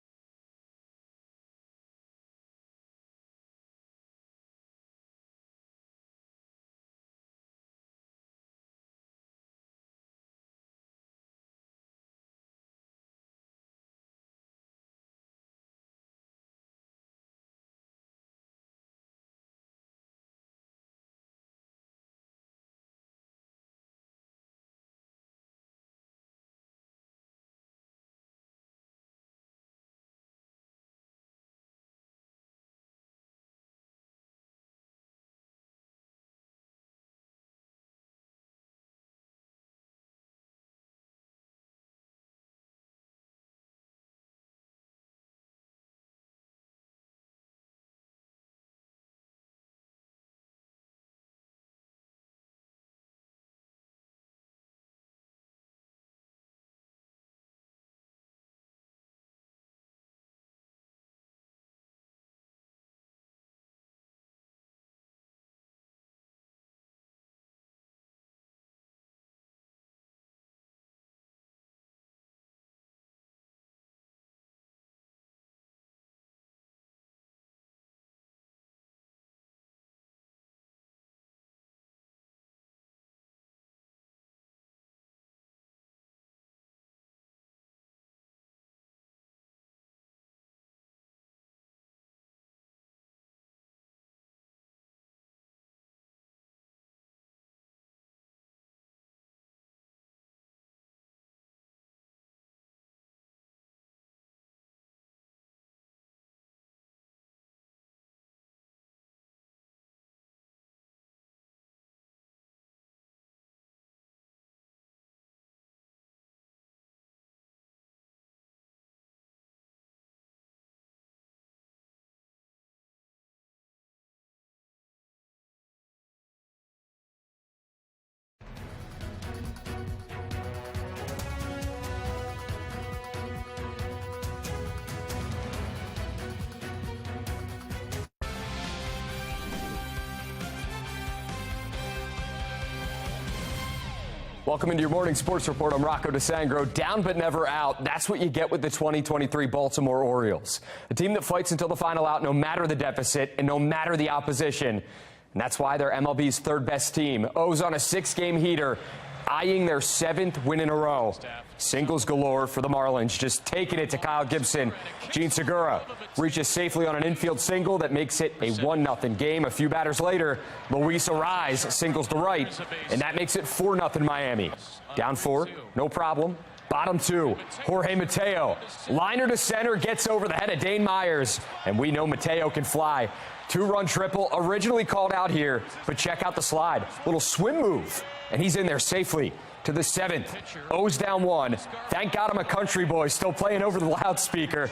Welcome into your morning sports report. I'm Rocco DeSangro. Down but never out. That's what you get with the 2023 Baltimore Orioles. A team that fights until the final out, no matter the deficit and no matter the opposition. And that's why they're MLB's third best team. O's on a 6-game heater, eyeing their 7th win in a row. Singles galore for the Marlins, just taking it to Kyle Gibson. Gene Segura reaches safely on an infield single that makes it a 1-0 game. A few batters later, Luis Arraez singles to right, and that makes it 4-0 Miami. Down 4, no problem. Bottom 2, Jorge Mateo. Liner to center, gets over the head of Dane Myers, and we know Mateo can fly. 2-run triple, originally called out here, but check out the slide. Little swim move, and he's in there safely. To the 7th, O's down 1. Thank God I'm a country boy, still playing over the loudspeaker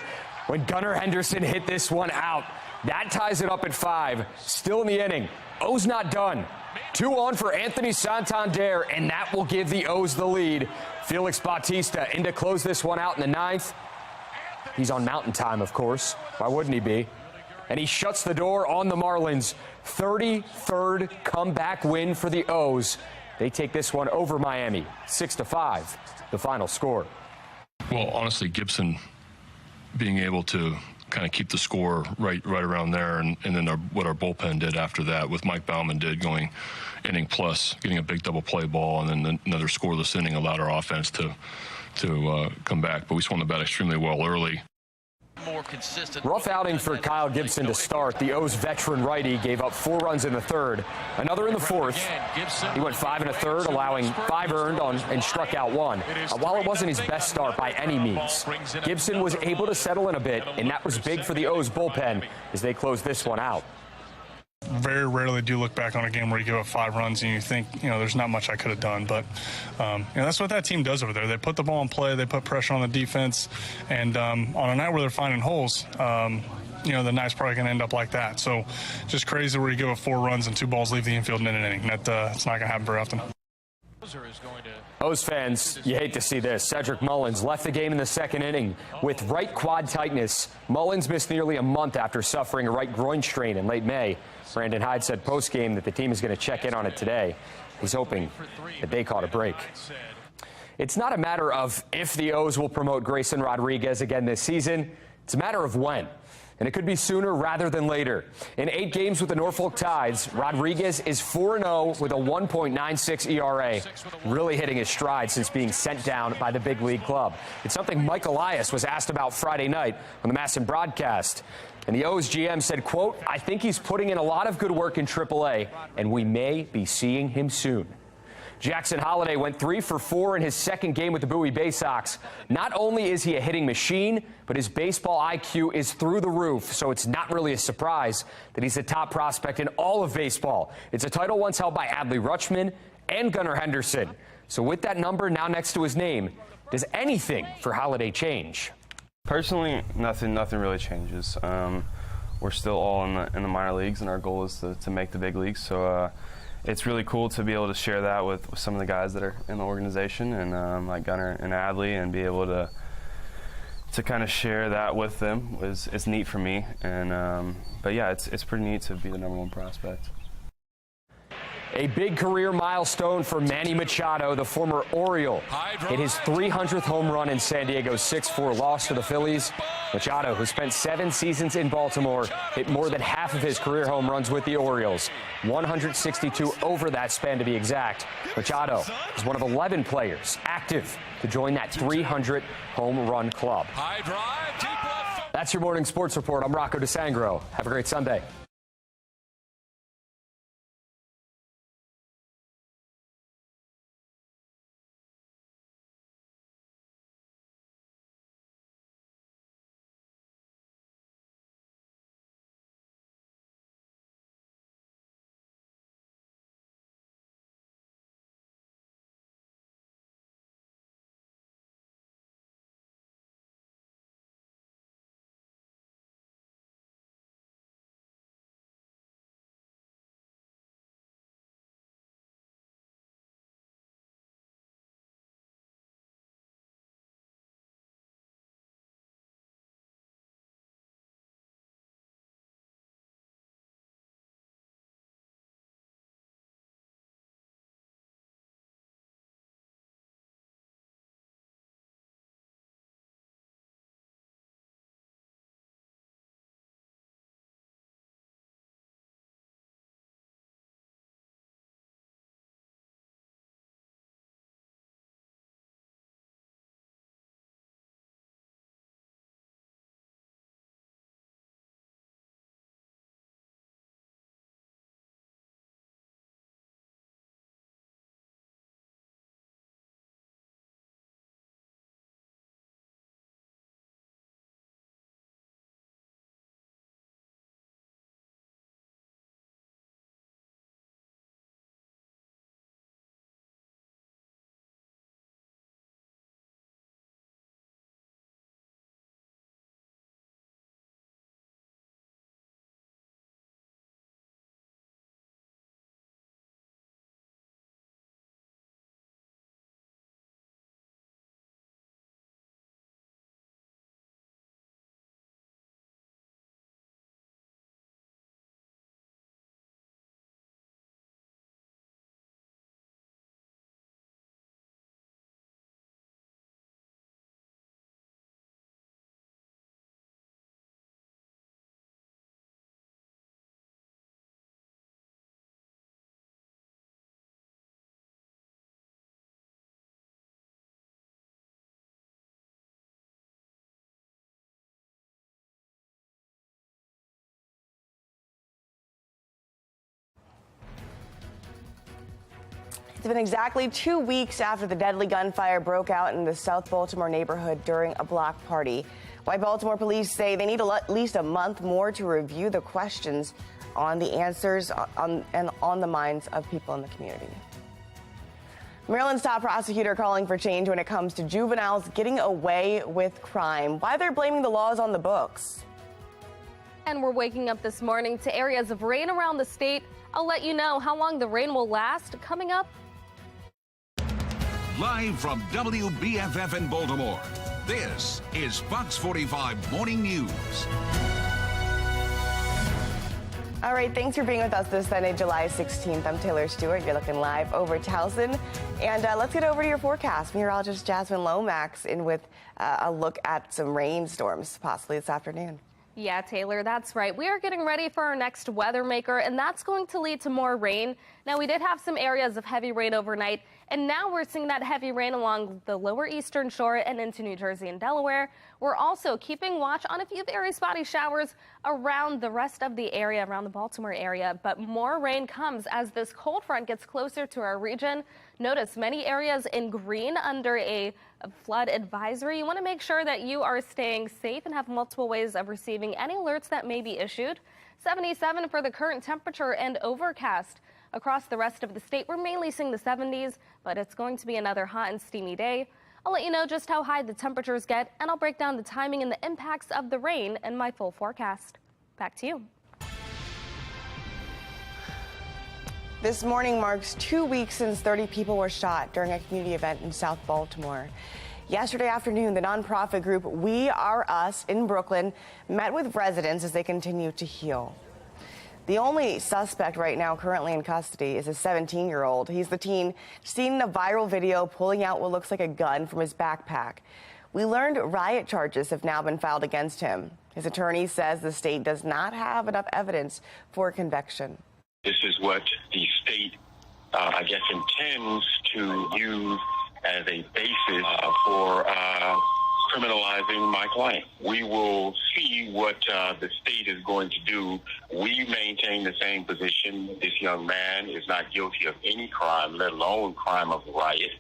when Gunnar Henderson hit this one out. That ties it up at 5. Still in the inning. O's not done. 2 on for Anthony Santander, and that will give the O's the lead. Felix Bautista in to close this one out in the 9th. He's on mountain time, of course. Why wouldn't he be? And he shuts the door on the Marlins. 33rd comeback win for the O's. They take this one over Miami, 6-5, the final score. Well, honestly, Gibson being able to kind of keep the score right around there, and then what our bullpen did after that, with Mike Baumann did going inning plus, getting a big double play ball, and then another scoreless inning allowed our offense to come back. But we swung the bat extremely well early. More consistent. Rough outing for Kyle Gibson to start. The O's veteran righty gave up 4 runs in the 3rd, another in the 4th. He went 5 1/3, allowing 5 earned on and struck out 1. While it wasn't his best start by any means, Gibson was able to settle in a bit, and that was big for the O's bullpen as they closed this one out. Very rarely do you look back on a game where you give up 5 runs and you think, there's not much I could have done. But, that's what that team does over there. They put the ball in play, they put pressure on the defense, and on a night where they're finding holes, the night's probably going to end up like that. So just crazy where you give up 4 runs and 2 balls leave the infield in an inning. It's not going to happen very often. O's fans, you hate to see this. Cedric Mullins left the game in the second inning with right quad tightness. Mullins missed nearly a month after suffering a right groin strain in late May. Brandon Hyde said post-game that the team is going to check in on it today. He's hoping that they caught a break. It's not a matter of if the O's will promote Grayson Rodriguez again this season. It's a matter of when. And it could be sooner rather than later. In 8 games with the Norfolk Tides, Rodriguez is 4-0 with a 1.96 ERA, really hitting his stride since being sent down by the big league club. It's something Mike Elias was asked about Friday night on the MASN broadcast. And the O's GM said, quote, "I think he's putting in a lot of good work in AAA, and we may be seeing him soon." Jackson Holliday went 3 for 4 in his second game with the Bowie Bay Sox. Not only is he a hitting machine, but his baseball IQ is through the roof, so it's not really a surprise that he's the top prospect in all of baseball. It's a title once held by Adley Rutschman and Gunnar Henderson. So with that number now next to his name, does anything for Holliday change? Personally, nothing really changes. We're still all in the minor leagues, and our goal is to make the big leagues. So it's really cool to be able to share that with some of the guys that are in the organization, and like Gunnar and Adley, and be able to kind of share that with them is neat for me. And but yeah, it's pretty neat to be the #1 prospect. A big career milestone for Manny Machado, the former Oriole. Hit his 300th home run in San Diego's 6-4 loss to the Phillies. Machado, who spent 7 seasons in Baltimore, hit more than half of his career home runs with the Orioles, 162 over that span to be exact. Machado is one of 11 players active to join that 300 home run club. That's your morning sports report. I'm Rocco DeSangro. Have a great Sunday. It's been exactly 2 weeks after the deadly gunfire broke out in the South Baltimore neighborhood during a block party. Why Baltimore police say they need at least a month more to review the questions on the answers on the minds of people in the community. Maryland's top prosecutor calling for change when it comes to juveniles getting away with crime. Why they're blaming the laws on the books. And we're waking up this morning to areas of rain around the state. I'll let you know how long the rain will last coming up. Live from WBFF in Baltimore, this is Fox 45 Morning News. All right, thanks for being with us this Sunday, July 16th. I'm Taylor Stewart. You're looking live over Towson. And let's get over to your forecast. Meteorologist Jasmine Lomax in with a look at some rainstorms possibly this afternoon. Yeah, Taylor, that's right. We are getting ready for our next weather maker, and that's going to lead to more rain. Now, we did have some areas of heavy rain overnight, and now we're seeing that heavy rain along the lower eastern shore and into New Jersey and Delaware. We're also keeping watch on a few very spotty showers around the rest of the area, around the Baltimore area. But more rain comes as this cold front gets closer to our region. Notice many areas in green under a flood advisory. You want to make sure that you are staying safe and have multiple ways of receiving any alerts that may be issued. 77 for the current temperature and overcast. Across the rest of the state, we're mainly seeing the 70s, but it's going to be another hot and steamy day. I'll let you know just how high the temperatures get, and I'll break down the timing and the impacts of the rain in my full forecast. Back to you. This morning marks 2 weeks since 30 people were shot during a community event in South Baltimore. Yesterday afternoon, the nonprofit group We Are Us in Brooklyn met with residents as they continue to heal. The only suspect right now currently in custody is a 17-year-old. He's the teen seen in a viral video pulling out what looks like a gun from his backpack. We learned riot charges have now been filed against him. His attorney says the state does not have enough evidence for conviction. This is what the state, intends to use as a basis for criminalizing my claim. We will see what the state is going to do. We maintain the same position. This young man is not guilty of any crime, let alone crime of riot.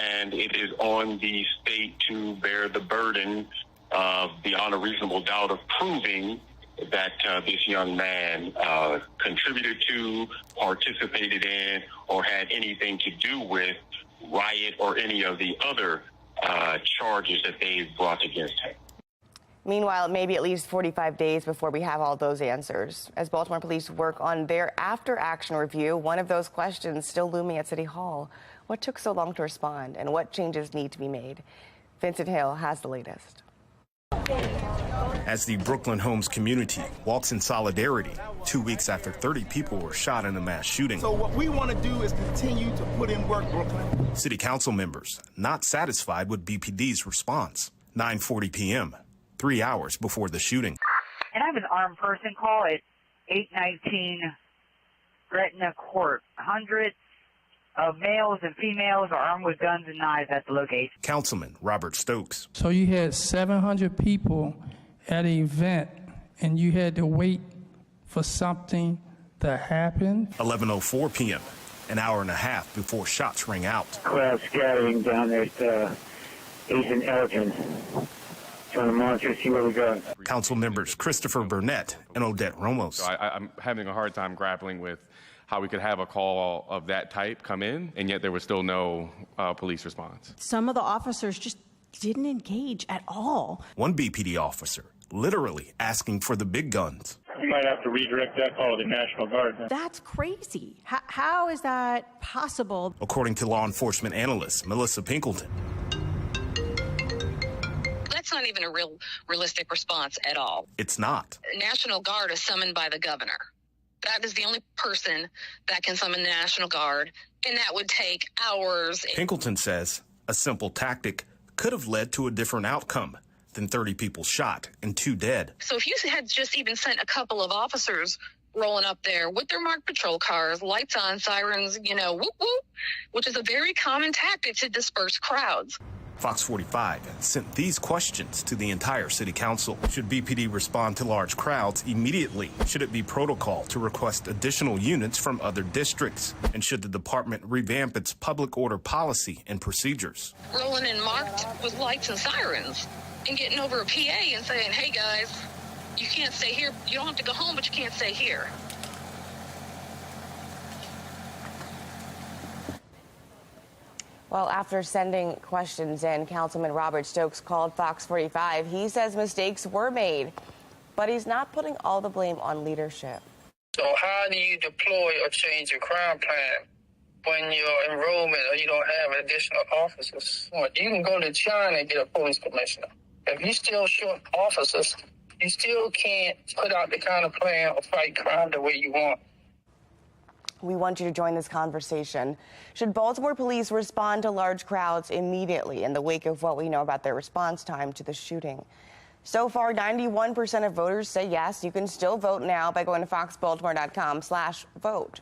And it is on the state to bear the burden beyond a reasonable doubt of proving that this young man contributed to, participated in, or had anything to do with riot or any of the other charges that they've brought against him. Meanwhile, it may be at least 45 days before we have all those answers. As Baltimore police work on their after-action review, one of those questions still looming at City Hall. What took so long to respond, and what changes need to be made? Vincent Hill has the latest. As the Brooklyn Homes community walks in solidarity 2 weeks after 30 people were shot in a mass shooting. So what we want to do is continue to put in work, Brooklyn. City council members not satisfied with BPD's response. 9:40 p.m., 3 hours before the shooting. And I have an armed person call at 819 Gretna Court. Hundreds of males and females are armed with guns and knives at the location. Councilman Robert Stokes. So you had 700 people at an event, and you had to wait for something to happen. 11:04 p.m., an hour and a half before shots rang out. Crowd scattering down at 8th and Elgin. Trying to monitor, see where we go. Council members Christopher Burnett and Odette Ramos. So I'm having a hard time grappling with how we could have a call of that type come in, and yet there was still no police response. Some of the officers just didn't engage at all. One BPD officer literally asking for the big guns. You might have to redirect that call to the National Guard. That's crazy. How is that possible? According to law enforcement analyst Melissa Pinkleton. That's not even a realistic response at all. It's not. National Guard is summoned by the governor. That is the only person that can summon the National Guard, and that would take hours. Pinkleton says a simple tactic could have led to a different outcome than 30 people shot and 2 dead. So if you had just even sent a couple of officers rolling up there with their marked patrol cars, lights on, sirens, whoop whoop, which is a very common tactic to disperse crowds. Fox 45 sent these questions to the entire city council. Should BPD respond to large crowds immediately? Should it be protocol to request additional units from other districts? And should the department revamp its public order policy and procedures? Rolling in marked with lights and sirens and getting over a PA and saying, hey guys, you can't stay here. You don't have to go home, but you can't stay here. Well, after sending questions in, Councilman Robert Stokes called Fox 45. He says mistakes were made, but he's not putting all the blame on leadership. So how do you deploy or change your crime plan when your enrollment or you don't have additional officers? Well, you can go to China and get a police commissioner. If you still short officers, you still can't put out the kind of plan or fight crime the way you want. We want you to join this conversation. Should Baltimore police respond to large crowds immediately in the wake of what we know about their response time to the shooting? So far, 91% of voters say yes. You can still vote now by going to foxbaltimore.com/vote.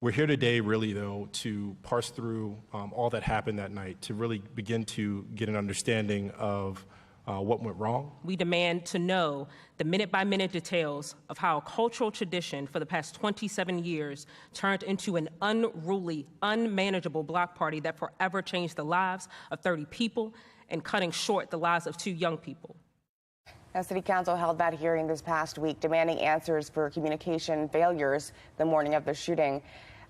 We're here today really, though, to parse through all that happened that night, to really begin to get an understanding of what went wrong. We demand to know the minute-by-minute details of how a cultural tradition for the past 27 years turned into an unruly, unmanageable block party that forever changed the lives of 30 people and cutting short the lives of 2 young people. Now, City Council held that hearing this past week, demanding answers for communication failures the morning of the shooting.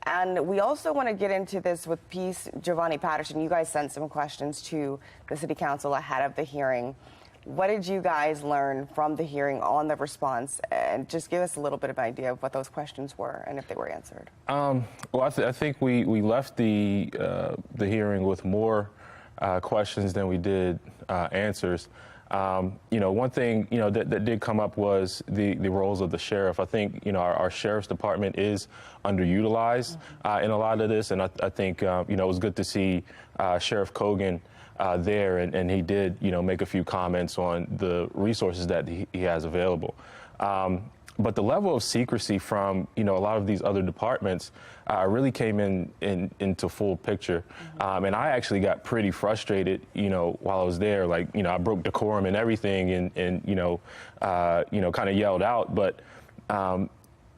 And we also want to get into this with Peace Giovanni Patterson. You guys sent some questions to the City Council ahead of the hearing. What did you guys learn from the hearing on the response? And just give us a little bit of an idea of what those questions were and if they were answered. Well, I think we left the hearing with more questions than we did answers. One thing, that did come up was the roles of the sheriff. I think, our sheriff's department is underutilized in a lot of this. And I think, it was good to see Sheriff Cogan there. And he did, make a few comments on the resources that he has available. But the level of secrecy from, a lot of these other departments really came into full picture. And I actually got pretty frustrated, while I was there. Like, I broke decorum and everything and kind of yelled out. But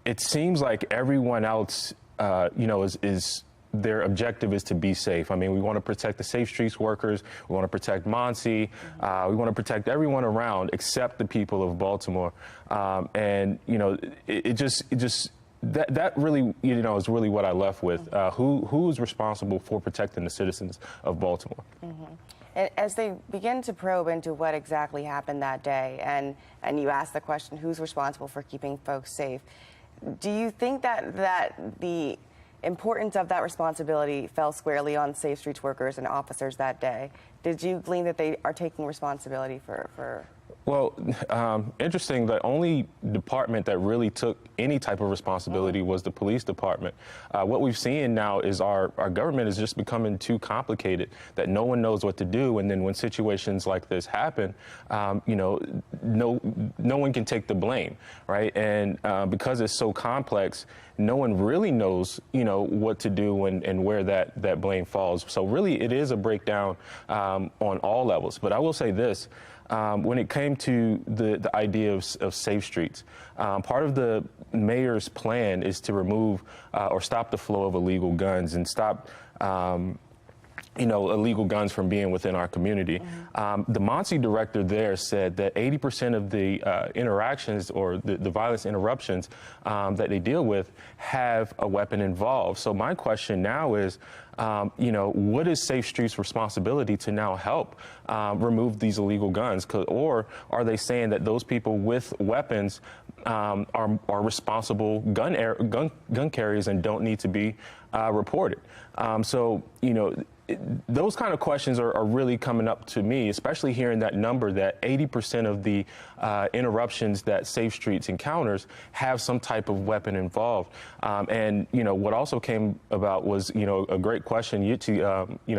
it seems like everyone else, is their objective is to be safe. I mean, we want to protect the Safe Streets workers. We want to protect Monty. We want to protect everyone around except the people of Baltimore. And, that really, is really what I left with. Who is responsible for protecting the citizens of Baltimore? As they begin to probe into what exactly happened that day, and you ask the question, who's responsible for keeping folks safe, do you think that the importance of that responsibility fell squarely on Safe Streets workers and officers that day? Did you glean that they are taking responsibility for? Well, interesting, the only department that really took any type of responsibility was the police department. What we've seen now is our government is just becoming too complicated, that no one knows what to do. And then when situations like this happen, no one can take the blame, right? And because it's so complex, no one really knows, what to do and where that blame falls. So really, it is a breakdown on all levels. But I will say this. When it came to the idea of safe streets, part of the mayor's plan is to remove or stop the flow of illegal guns and stop illegal guns from being within our community. The Monty director there said that 80% of the interactions or the violence interruptions that they deal with have a weapon involved. So my question now is, what is Safe Streets' responsibility to now help remove these illegal guns? Or are they saying that those people with weapons are responsible gun carriers and don't need to be reported? Those kind of questions are really coming up to me, especially hearing that number that 80% of the interruptions that Safe Streets encounters have some type of weapon involved. And what also came about was, a great question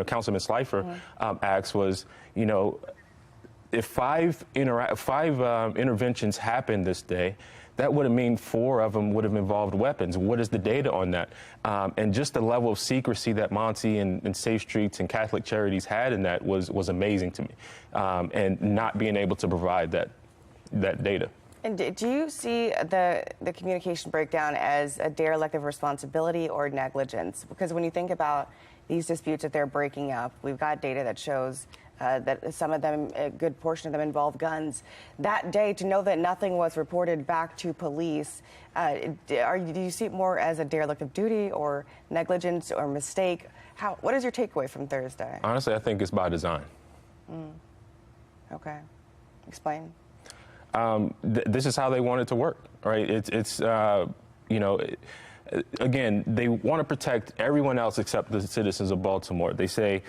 Councilman Slifer asked was, if five interventions happened this day, that would have mean 4 of them would have involved weapons. What is the data on that? And just the level of secrecy that Monty and Safe Streets and Catholic Charities had in that was amazing to me. And not being able to provide that data. And do you see the communication breakdown as a derelict of responsibility or negligence? Because when you think about these disputes that they're breaking up, we've got data that shows that some of them, a good portion of them, involve guns. That day, to know that nothing was reported back to police, do you see it more as a derelict of duty or negligence or mistake? What is your takeaway from Thursday? Honestly, I think it's by design. Okay. Explain. This is how they want it to work, right? It's you know, again, they want to protect everyone else except the citizens of Baltimore. They say,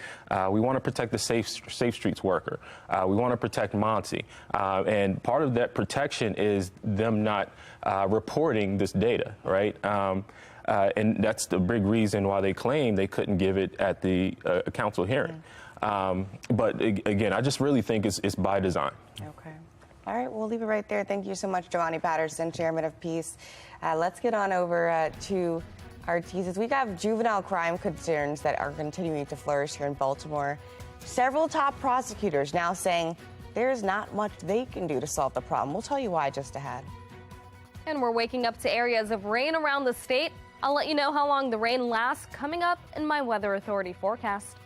we want to protect the Safe Streets worker. We want to protect Monty. And part of that protection is them not reporting this data, right? And that's the big reason why they claim they couldn't give it at the council hearing. But again, I just really think it's by design. Okay. All right, we'll leave it right there. Thank you so much, Giovanni Patterson, Chairman of Peace. Let's get on over to our teases. We got juvenile crime concerns that are continuing to flourish here in Baltimore. Several top prosecutors now saying there's not much they can do to solve the problem. We'll tell you why just ahead. And we're waking up to areas of rain around the state. I'll let you know how long the rain lasts coming up in my Weather Authority forecast.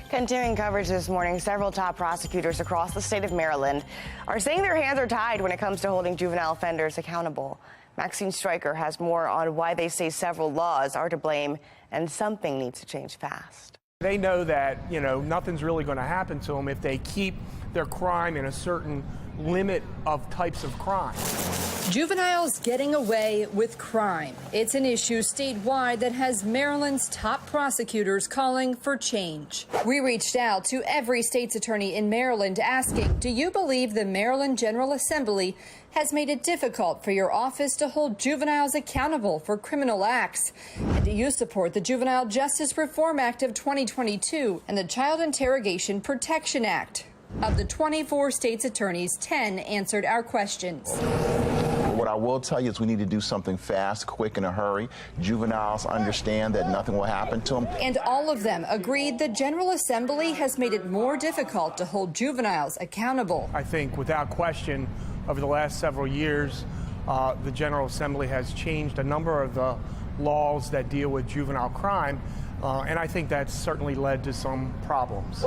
Continuing coverage this morning, several top prosecutors across the state of Maryland are saying their hands are tied when it comes to holding juvenile offenders accountable. Maxine Stryker has more on why they say several laws are to blame and something needs to change fast. They know that, nothing's really going to happen to them if they keep their crime in a certain limit of types of crime. Juveniles getting away with crime. It's an issue statewide that has Maryland's top prosecutors calling for change. We reached out to every state's attorney in Maryland asking, do you believe the Maryland General Assembly has made it difficult for your office to hold juveniles accountable for criminal acts? And do you support the Juvenile Justice Reform Act of 2022 and the Child Interrogation Protection Act? Of the 24 states' attorneys, 10 answered our questions. What I will tell you is we need to do something fast, quick, in a hurry. Juveniles understand that nothing will happen to them. And all of them agreed the General Assembly has made it more difficult to hold juveniles accountable. I think without question, over the last several years, the General Assembly has changed a number of the laws that deal with juvenile crime. And I think that's certainly led to some problems.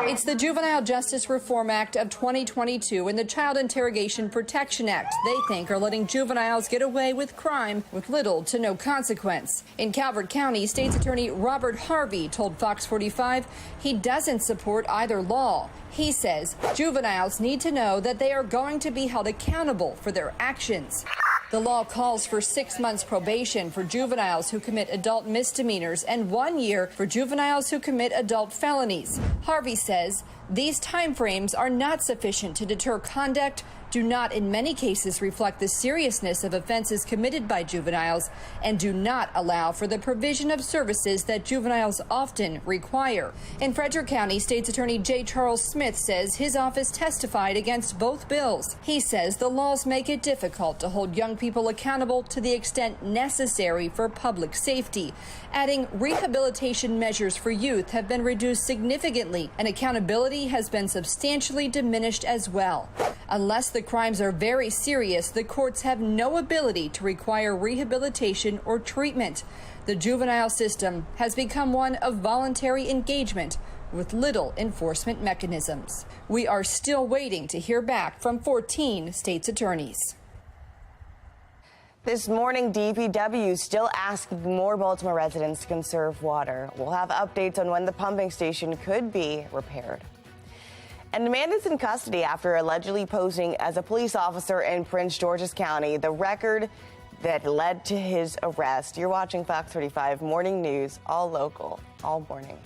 It's the Juvenile Justice Reform Act of 2022 and the Child Interrogation Protection Act they think are letting juveniles get away with crime with little to no consequence. In Calvert County, State's Attorney Robert Harvey told FOX45 he doesn't support either law. He says juveniles need to know that they are going to be held accountable for their actions. The law calls for 6 months probation for juveniles who commit adult misdemeanors and 1 year for juveniles who commit adult felonies. Harvey says these timeframes are not sufficient to deter conduct, do not in many cases reflect the seriousness of offenses committed by juveniles, and do not allow for the provision of services that juveniles often require. In Frederick County, State's Attorney J. Charles Smith says his office testified against both bills. He says the laws make it difficult to hold young people accountable to the extent necessary for public safety, adding rehabilitation measures for youth have been reduced significantly and accountability has been substantially diminished as well. Unless the crimes are very serious, the courts have no ability to require rehabilitation or treatment. The juvenile system has become one of voluntary engagement with little enforcement mechanisms. We are still waiting to hear back from 14 states' attorneys. This morning, DPW still asking more Baltimore residents to conserve water. We'll have updates on when the pumping station could be repaired. And a man is in custody after allegedly posing as a police officer in Prince George's County, the record that led to his arrest. You're watching Fox 35 Morning News, all local, all morning.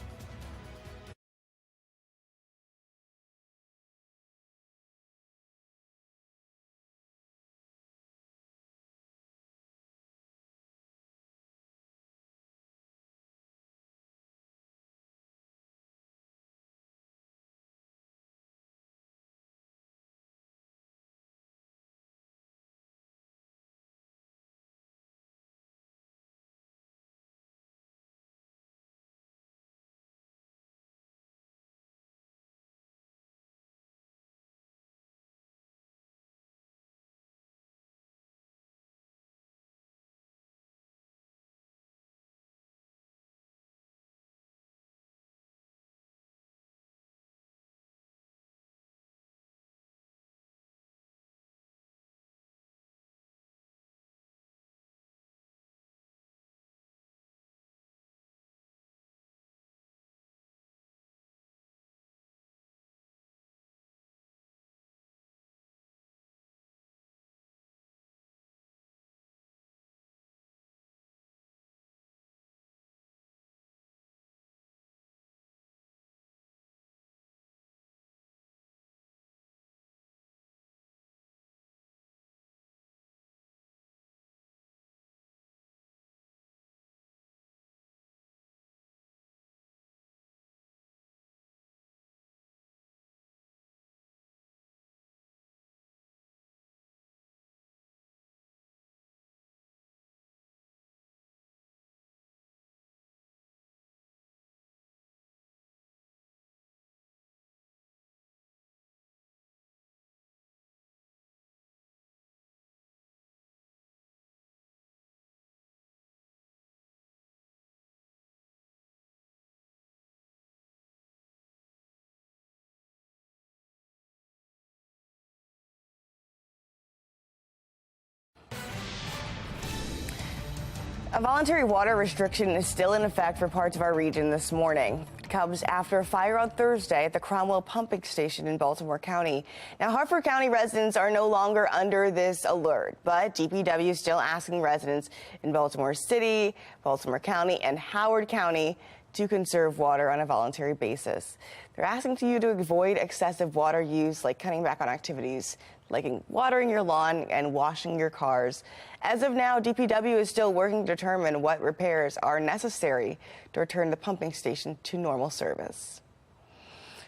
A voluntary water restriction is still in effect for parts of our region this morning. It comes after a fire on Thursday at the Cromwell pumping station in Baltimore County. Now, Harford County residents are no longer under this alert, but DPW is still asking residents in Baltimore City, Baltimore County, and Howard County to conserve water on a voluntary basis. They're asking you to avoid excessive water use, like cutting back on activities like watering your lawn and washing your cars. As of now, DPW is still working to determine what repairs are necessary to return the pumping station to normal service.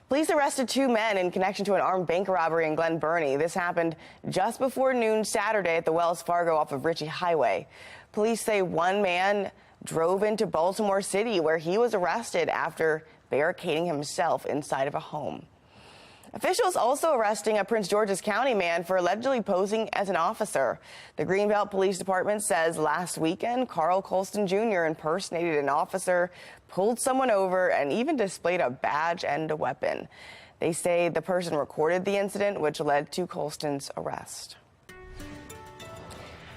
Police arrested 2 men in connection to an armed bank robbery in Glen Burnie. This happened just before noon Saturday at the Wells Fargo off of Ritchie Highway. Police say one man drove into Baltimore City, where he was arrested after barricading himself inside of a home. Officials also arresting a Prince George's County man for allegedly posing as an officer. The Greenbelt Police Department says last weekend, Carl Colston Jr. impersonated an officer, pulled someone over, and even displayed a badge and a weapon. They say the person recorded the incident, which led to Colston's arrest.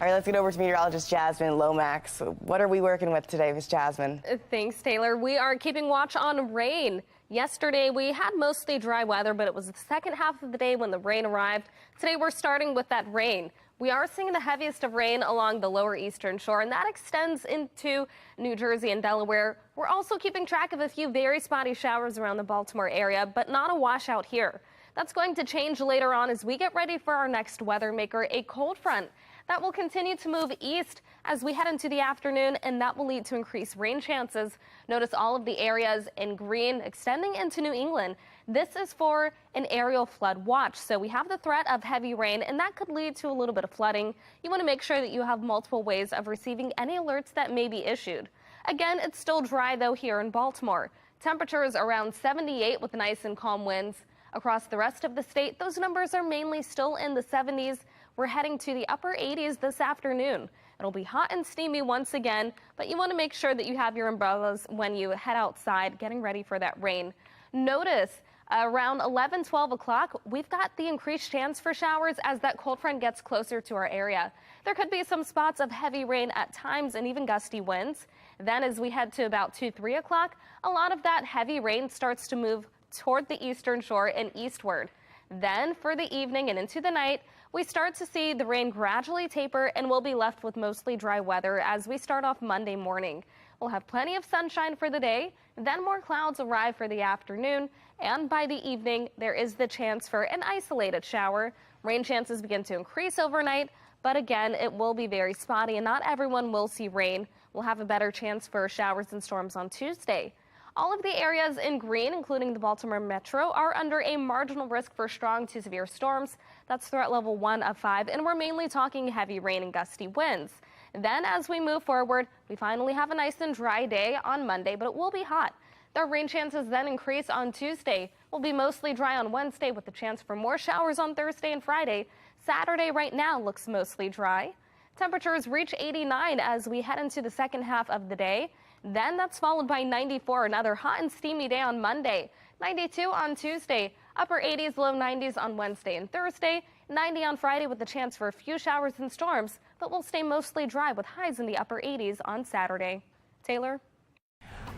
All right, let's get over to meteorologist Jasmine Lomax. What are we working with today, Miss Jasmine? Thanks, Taylor. We are keeping watch on rain. Yesterday, we had mostly dry weather, but it was the second half of the day when the rain arrived. Today, we're starting with that rain. We are seeing the heaviest of rain along the lower eastern shore, and that extends into New Jersey and Delaware. We're also keeping track of a few very spotty showers around the Baltimore area, but not a washout here. That's going to change later on as we get ready for our next weather maker, a cold front. That will continue to move east as we head into the afternoon, and that will lead to increased rain chances. Notice all of the areas in green extending into New England. This is for an aerial flood watch, so we have the threat of heavy rain, and that could lead to a little bit of flooding. You want to make sure that you have multiple ways of receiving any alerts that may be issued. Again, it's still dry, though, here in Baltimore. Temperatures around 78 with nice and calm winds. Across the rest of the state, those numbers are mainly still in the 70s. We're heading to the upper 80s this afternoon. It'll be hot and steamy once again, but you want to make sure that you have your umbrellas when you head outside, getting ready for that rain. Notice around 11, 12 o'clock, we've got the increased chance for showers as that cold front gets closer to our area. There could be some spots of heavy rain at times and even gusty winds. Then as we head to about 2, 3 o'clock, a lot of that heavy rain starts to move toward the eastern shore and eastward. Then for the evening and into the night, we start to see the rain gradually taper and we'll be left with mostly dry weather as we start off Monday morning. We'll have plenty of sunshine for the day, then more clouds arrive for the afternoon, and by the evening, there is the chance for an isolated shower. Rain chances begin to increase overnight, but again, it will be very spotty and not everyone will see rain. We'll have a better chance for showers and storms on Tuesday. All of the areas in green, including the Baltimore Metro, are under a marginal risk for strong to severe storms. That's threat level 1 of 5, and we're mainly talking heavy rain and gusty winds. Then as we move forward, we finally have a nice and dry day on Monday, but it will be hot. The rain chances then increase on Tuesday. We'll be mostly dry on Wednesday with the chance for more showers on Thursday and Friday. Saturday right now looks mostly dry. Temperatures reach 89 as we head into the second half of the day. Then that's followed by 94, another hot and steamy day on Monday. 92 on Tuesday, upper 80s, low 90s on Wednesday and Thursday, 90 on Friday with the chance for a few showers and storms, but we'll stay mostly dry with highs in the upper 80s on Saturday. Taylor?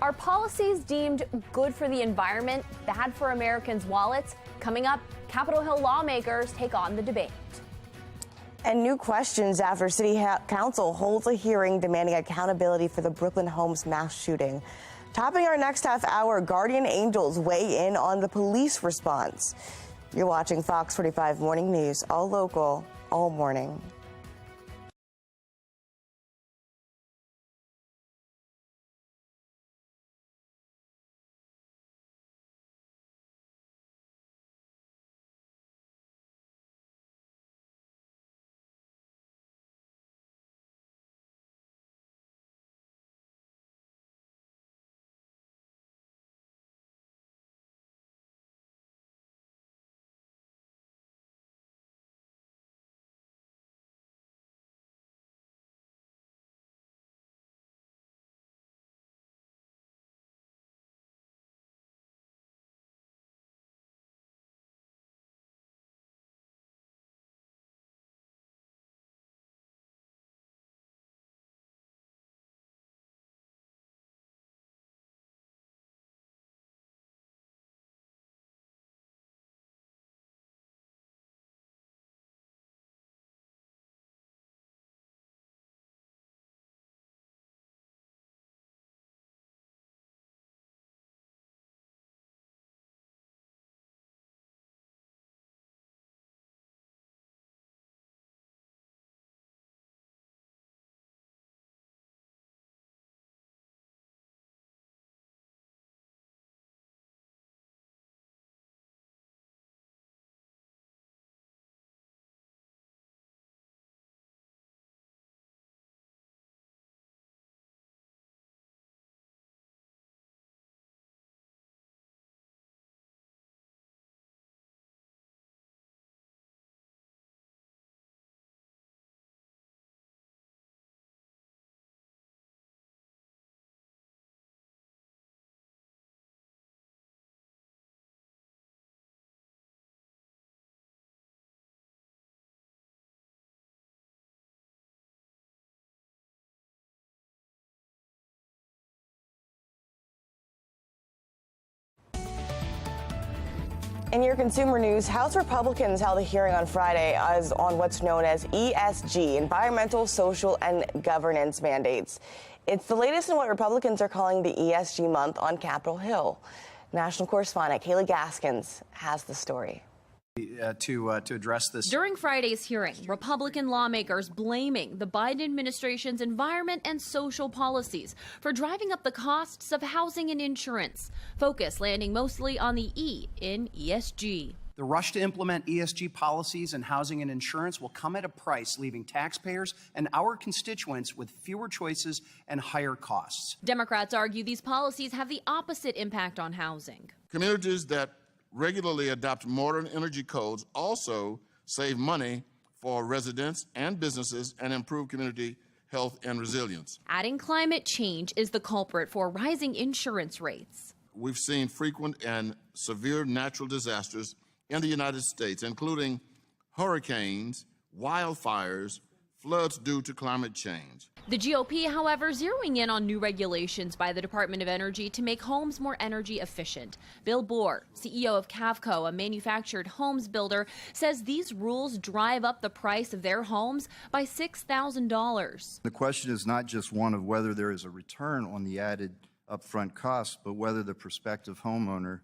Are policies deemed good for the environment, bad for Americans' wallets? Coming up, Capitol Hill lawmakers take on the debate. And new questions after City Council holds a hearing demanding accountability for the Brooklyn Homes mass shooting. Topping our next half hour, guardian angels weigh in on the police response. You're watching Fox 45 Morning News, all local, all morning. In your consumer news, House Republicans held a hearing on Friday on what's known as ESG, environmental, social, and governance mandates. It's the latest in what Republicans are calling the ESG month on Capitol Hill. National correspondent Kaylee Gaskins has the story. To address this. During Friday's hearing, Republican lawmakers blaming the Biden administration's environment and social policies for driving up the costs of housing and insurance, focus landing mostly on the E in ESG. The rush to implement ESG policies in housing and insurance will come at a price, leaving taxpayers and our constituents with fewer choices and higher costs. Democrats argue these policies have the opposite impact on housing. Communities that regularly adopt modern energy codes also save money for residents and businesses and improve community health and resilience. Adding climate change is the culprit for rising insurance rates. We've seen frequent and severe natural disasters in the United States, including hurricanes, wildfires, floods due to climate change. The GOP, however, zeroing in on new regulations by the Department of Energy to make homes more energy efficient. Bill Bohr, CEO of Cavco, a manufactured homes builder, says these rules drive up the price of their homes by $6,000. The question is not just one of whether there is a return on the added upfront cost, but whether the prospective homeowner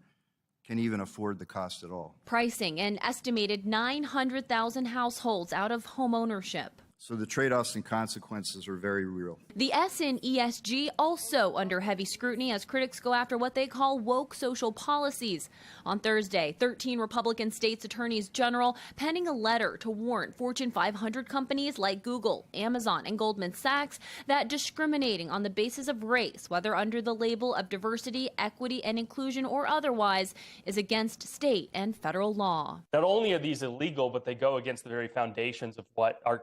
can even afford the cost at all. Pricing an estimated 900,000 households out of home ownership. So the trade-offs and consequences are very real. The S in ESG also under heavy scrutiny as critics go after what they call woke social policies. On Thursday, 13 Republican states attorneys general penning a letter to warn Fortune 500 companies like Google, Amazon, and Goldman Sachs that discriminating on the basis of race, whether under the label of diversity, equity, and inclusion or otherwise, is against state and federal law. Not only are these illegal, but they go against the very foundations of what our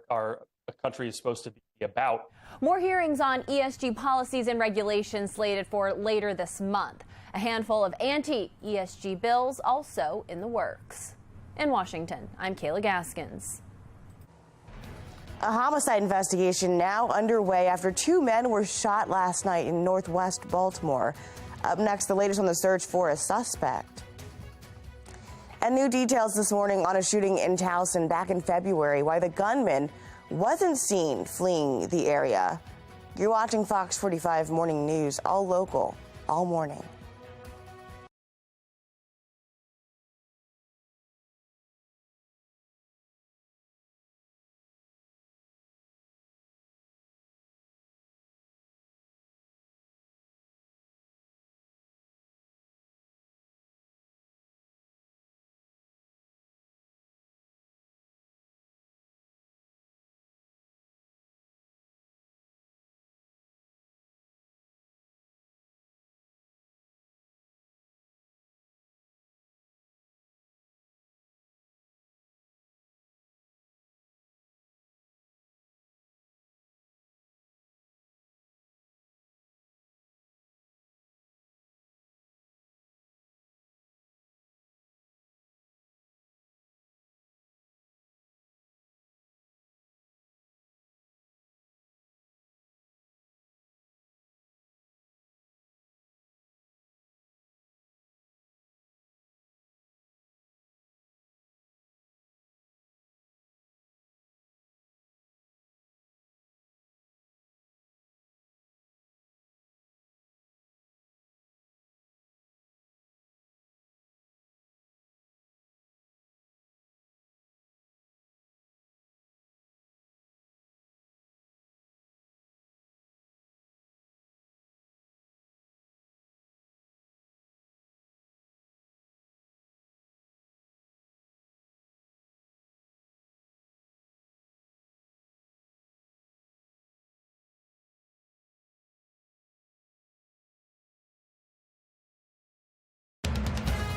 country is supposed to be about. More hearings on ESG policies and regulations slated for later this month. A handful of anti-ESG bills also in the works. In Washington, I'm Kayla Gaskins. A homicide investigation now underway after 2 men were shot last night in northwest Baltimore. Up next, the latest on the search for a suspect. And new details this morning on a shooting in Towson back in February, why the gunman wasn't seen fleeing the area. You're watching Fox 45 Morning News, all local, all morning.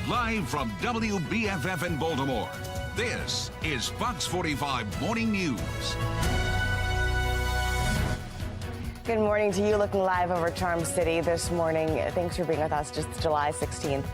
Live from WBFF in Baltimore, this is Fox 45 Morning News. Good morning to you, looking live over Charm City this morning. Thanks for being with us. Just July 16th.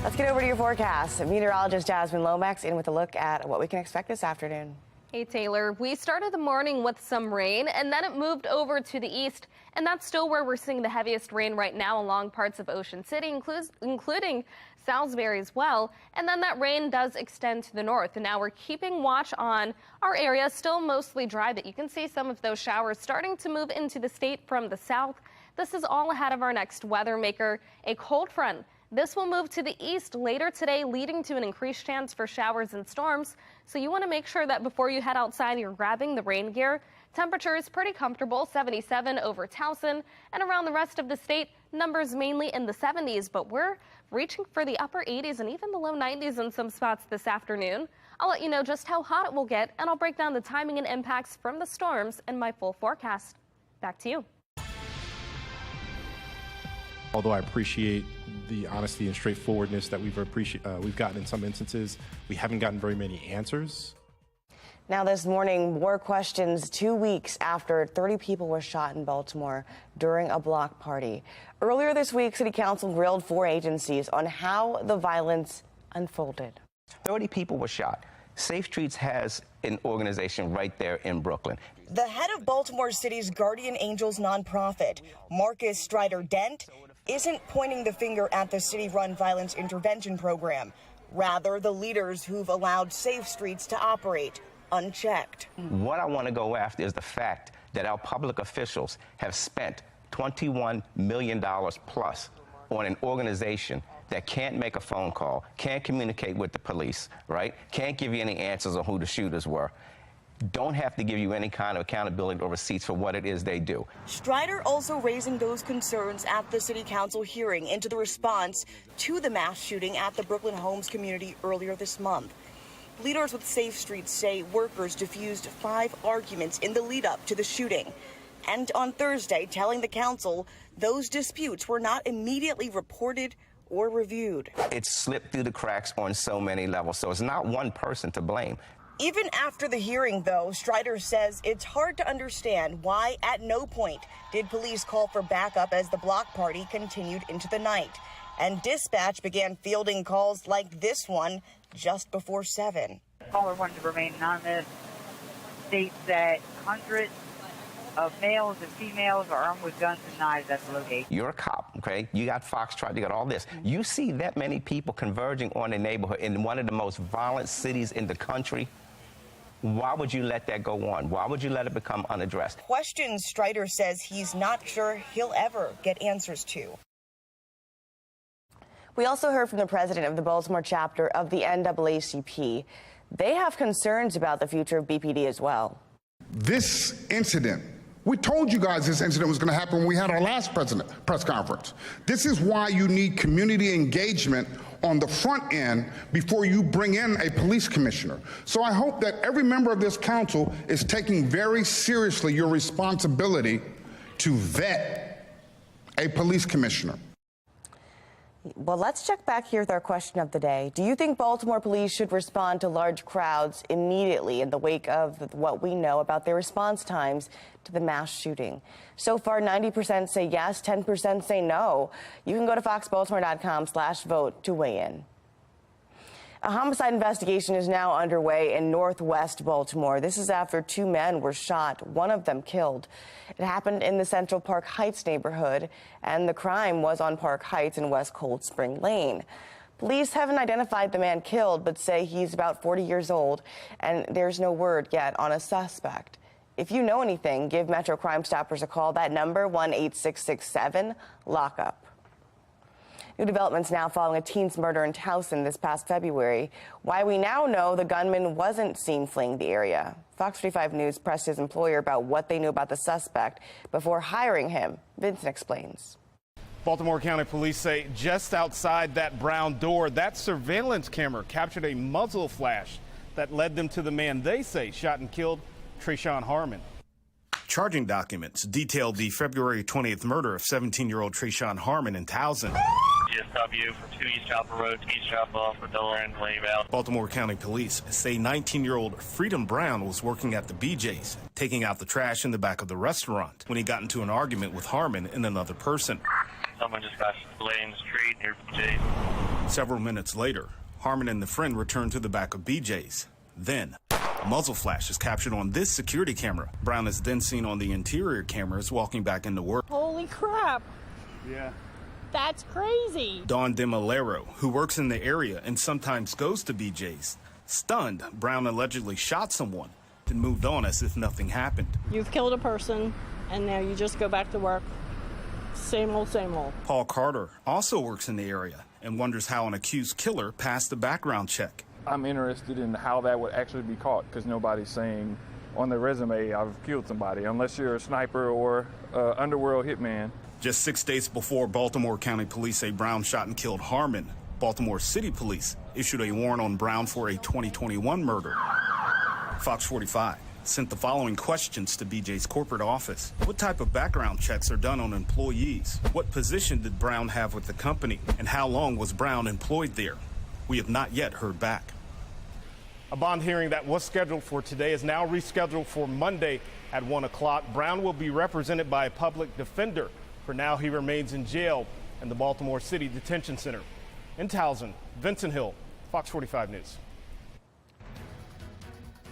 Let's get over to your forecast. Meteorologist Jasmine Lomax in with a look at what we can expect this afternoon. Hey, Taylor, we started the morning with some rain, and then it moved over to the east, and that's still where we're seeing the heaviest rain right now along parts of Ocean City, including Salisbury as well. And then that rain does extend to the north, and now we're keeping watch on our area, still mostly dry, but you can see some of those showers starting to move into the state from the south. This is all ahead of our next weather maker, a cold front. This will move to the east later today, leading to an increased chance for showers and storms. So you want to make sure that before you head outside, you're grabbing the rain gear. Temperature is pretty comfortable, 77 over Towson, and around the rest of the state, numbers mainly in the 70s, but we're reaching for the upper 80s and even the low 90s in some spots this afternoon. I'll let you know just how hot it will get, and I'll break down the timing and impacts from the storms in my full forecast. Back to you. Although I appreciate the honesty and straightforwardness that we've gotten in some instances, we haven't gotten very many answers. Now this morning, more questions 2 weeks after 30 people were shot in Baltimore during a block party. Earlier this week, City Council grilled 4 agencies on how the violence unfolded. 30 people were shot. Safe Streets has an organization right there in Brooklyn. The head of Baltimore City's Guardian Angels nonprofit, Marcus Strider-Dent, isn't pointing the finger at the city-run violence intervention program. Rather, the leaders who've allowed Safe Streets to operate unchecked. What I want to go after is the fact that our public officials have spent $21 million plus on an organization that can't make a phone call, can't communicate with the police, right? Can't give you any answers on who the shooters were. Don't have to give you any kind of accountability or receipts for what it is they do. Strider also raising those concerns at the City Council hearing into the response to the mass shooting at the Brooklyn Homes community earlier this month. Leaders with Safe Streets say workers diffused 5 arguments in the lead up to the shooting. And on Thursday, telling the council those disputes were not immediately reported or reviewed. It slipped through the cracks on so many levels, so it's not one person to blame. Even after the hearing, though, Strider says it's hard to understand why at no point did police call for backup as the block party continued into the night. And dispatch began fielding calls like this one just before 7. Caller wanted to remain anonymous, states that hundreds of males and females are armed with guns and knives at the location. You're a cop, okay? You got FOX45, you got all this. You see that many people converging on a neighborhood in one of the most violent cities in the country. Why would you let that go on? Why would you let it become unaddressed? Questions Strider says he's not sure he'll ever get answers to. We also heard from the president of the Baltimore chapter of the NAACP. They have concerns about the future of BPD as well. This incident, we told you guys this incident was going to happen when we had our last press conference. This is why you need community engagement on the front end before you bring in a police commissioner. So I hope that every member of this council is taking very seriously your responsibility to vet a police commissioner. Well, let's check back here with our question of the day. Do you think Baltimore police should respond to large crowds immediately in the wake of what we know about their response times to the mass shooting? So far, 90% say yes, 10% say no. You can go to foxbaltimore.com/vote to weigh in. A homicide investigation is now underway in northwest Baltimore. This is after 2 men were shot, one of them killed. It happened in the Central Park Heights neighborhood, and the crime was on Park Heights and West Cold Spring Lane. Police haven't identified the man killed, but say he's about 40 years old, and there's no word yet on a suspect. If you know anything, give Metro Crime Stoppers a call. That number, 1-8667-LOCK-UP. New developments now following a teen's murder in Towson this past February. Why we now know the gunman wasn't seen fleeing the area. FOX45 News pressed his employer about what they knew about the suspect before hiring him. Vincent explains. Baltimore County Police say just outside that brown door, that surveillance camera captured a muzzle flash that led them to the man they say shot and killed Trayshawn Harmon. Charging documents detailed the February 20th murder of 17-year-old Trayshawn Harmon in Towson. GSW for 2 East Chapel Road, East Chapel for Delaware and Lane Valley. Baltimore County Police say 19-year-old Freedom Brown was working at the BJ's, taking out the trash in the back of the restaurant when he got into an argument with Harmon and another person. Someone just got laid in the street near BJ's. Several minutes later, Harmon and the friend returned to the back of BJ's. Then, Muzzle flash is captured on this security camera. Brown is then seen on the interior cameras walking back into work. Holy crap. Yeah. That's crazy. Dawn DeMalero, who works in the area and sometimes goes to BJ's, stunned Brown allegedly shot someone, then moved on as if nothing happened. You've killed a person, and now you just go back to work. Same old, same old. Paul Carter also works in the area and wonders how an accused killer passed the background check. I'm interested in how that would actually be caught, because nobody's saying on their resume, I've killed somebody, unless you're a sniper or underworld hitman. Just 6 days before Baltimore County Police say Brown shot and killed Harmon, Baltimore City Police issued a warrant on Brown for a 2021 murder. Fox 45 sent the following questions to BJ's corporate office. What type of background checks are done on employees? What position did Brown have with the company? And how long was Brown employed there? We have not yet heard back. A bond hearing that was scheduled for today is now rescheduled for Monday at 1 o'clock. Brown will be represented by a public defender. For now, he remains in jail in the Baltimore City Detention Center. In Towson, Vincent Hill, Fox 45 News.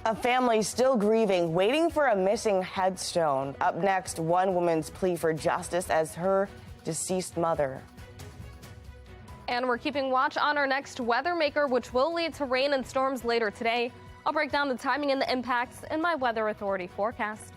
A family still grieving, waiting for a missing headstone. Up next, one woman's plea for justice as her deceased mother. And we're keeping watch on our next weather maker, which will lead to rain and storms later today. I'll break down the timing and the impacts in my Weather Authority forecast.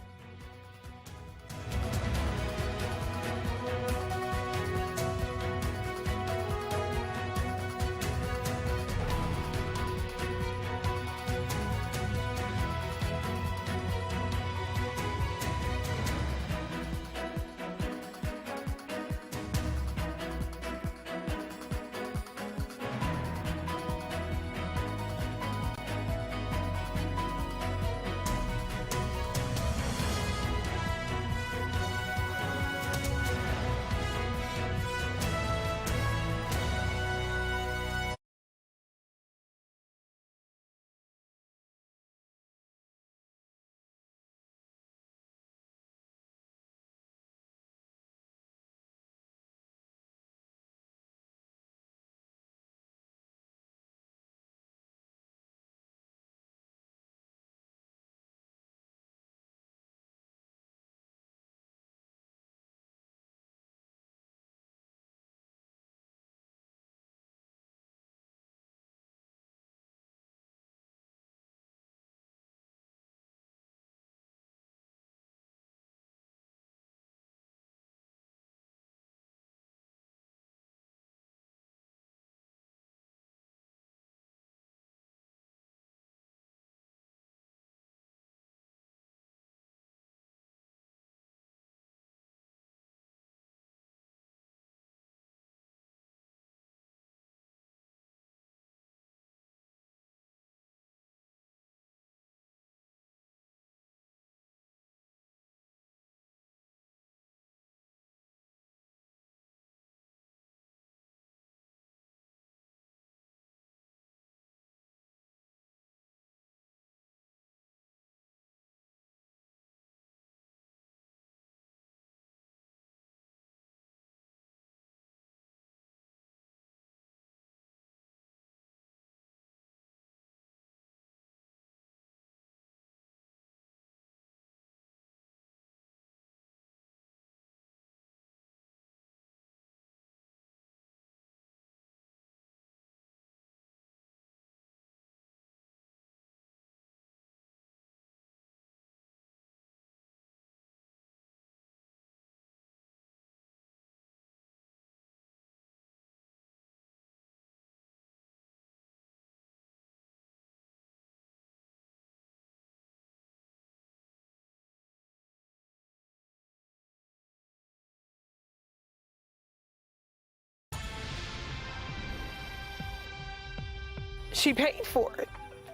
She paid for it.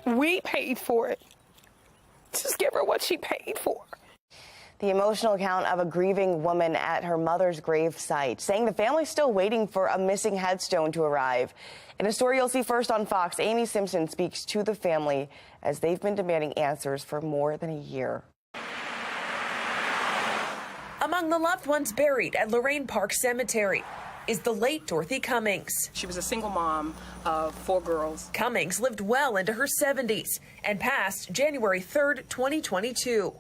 We paid for it. Just give her what she paid for. The emotional account of a grieving woman at her mother's grave site, saying the family's still waiting for a missing headstone to arrive. In a story you'll see first on Fox, Amy Simpson speaks to the family as they've been demanding answers for more than a year. Among the loved ones buried at Lorraine Park Cemetery, is the late Dorothy Cummings. She was a single mom of 4 girls. Cummings lived well into her 70s and passed January 3rd, 2022.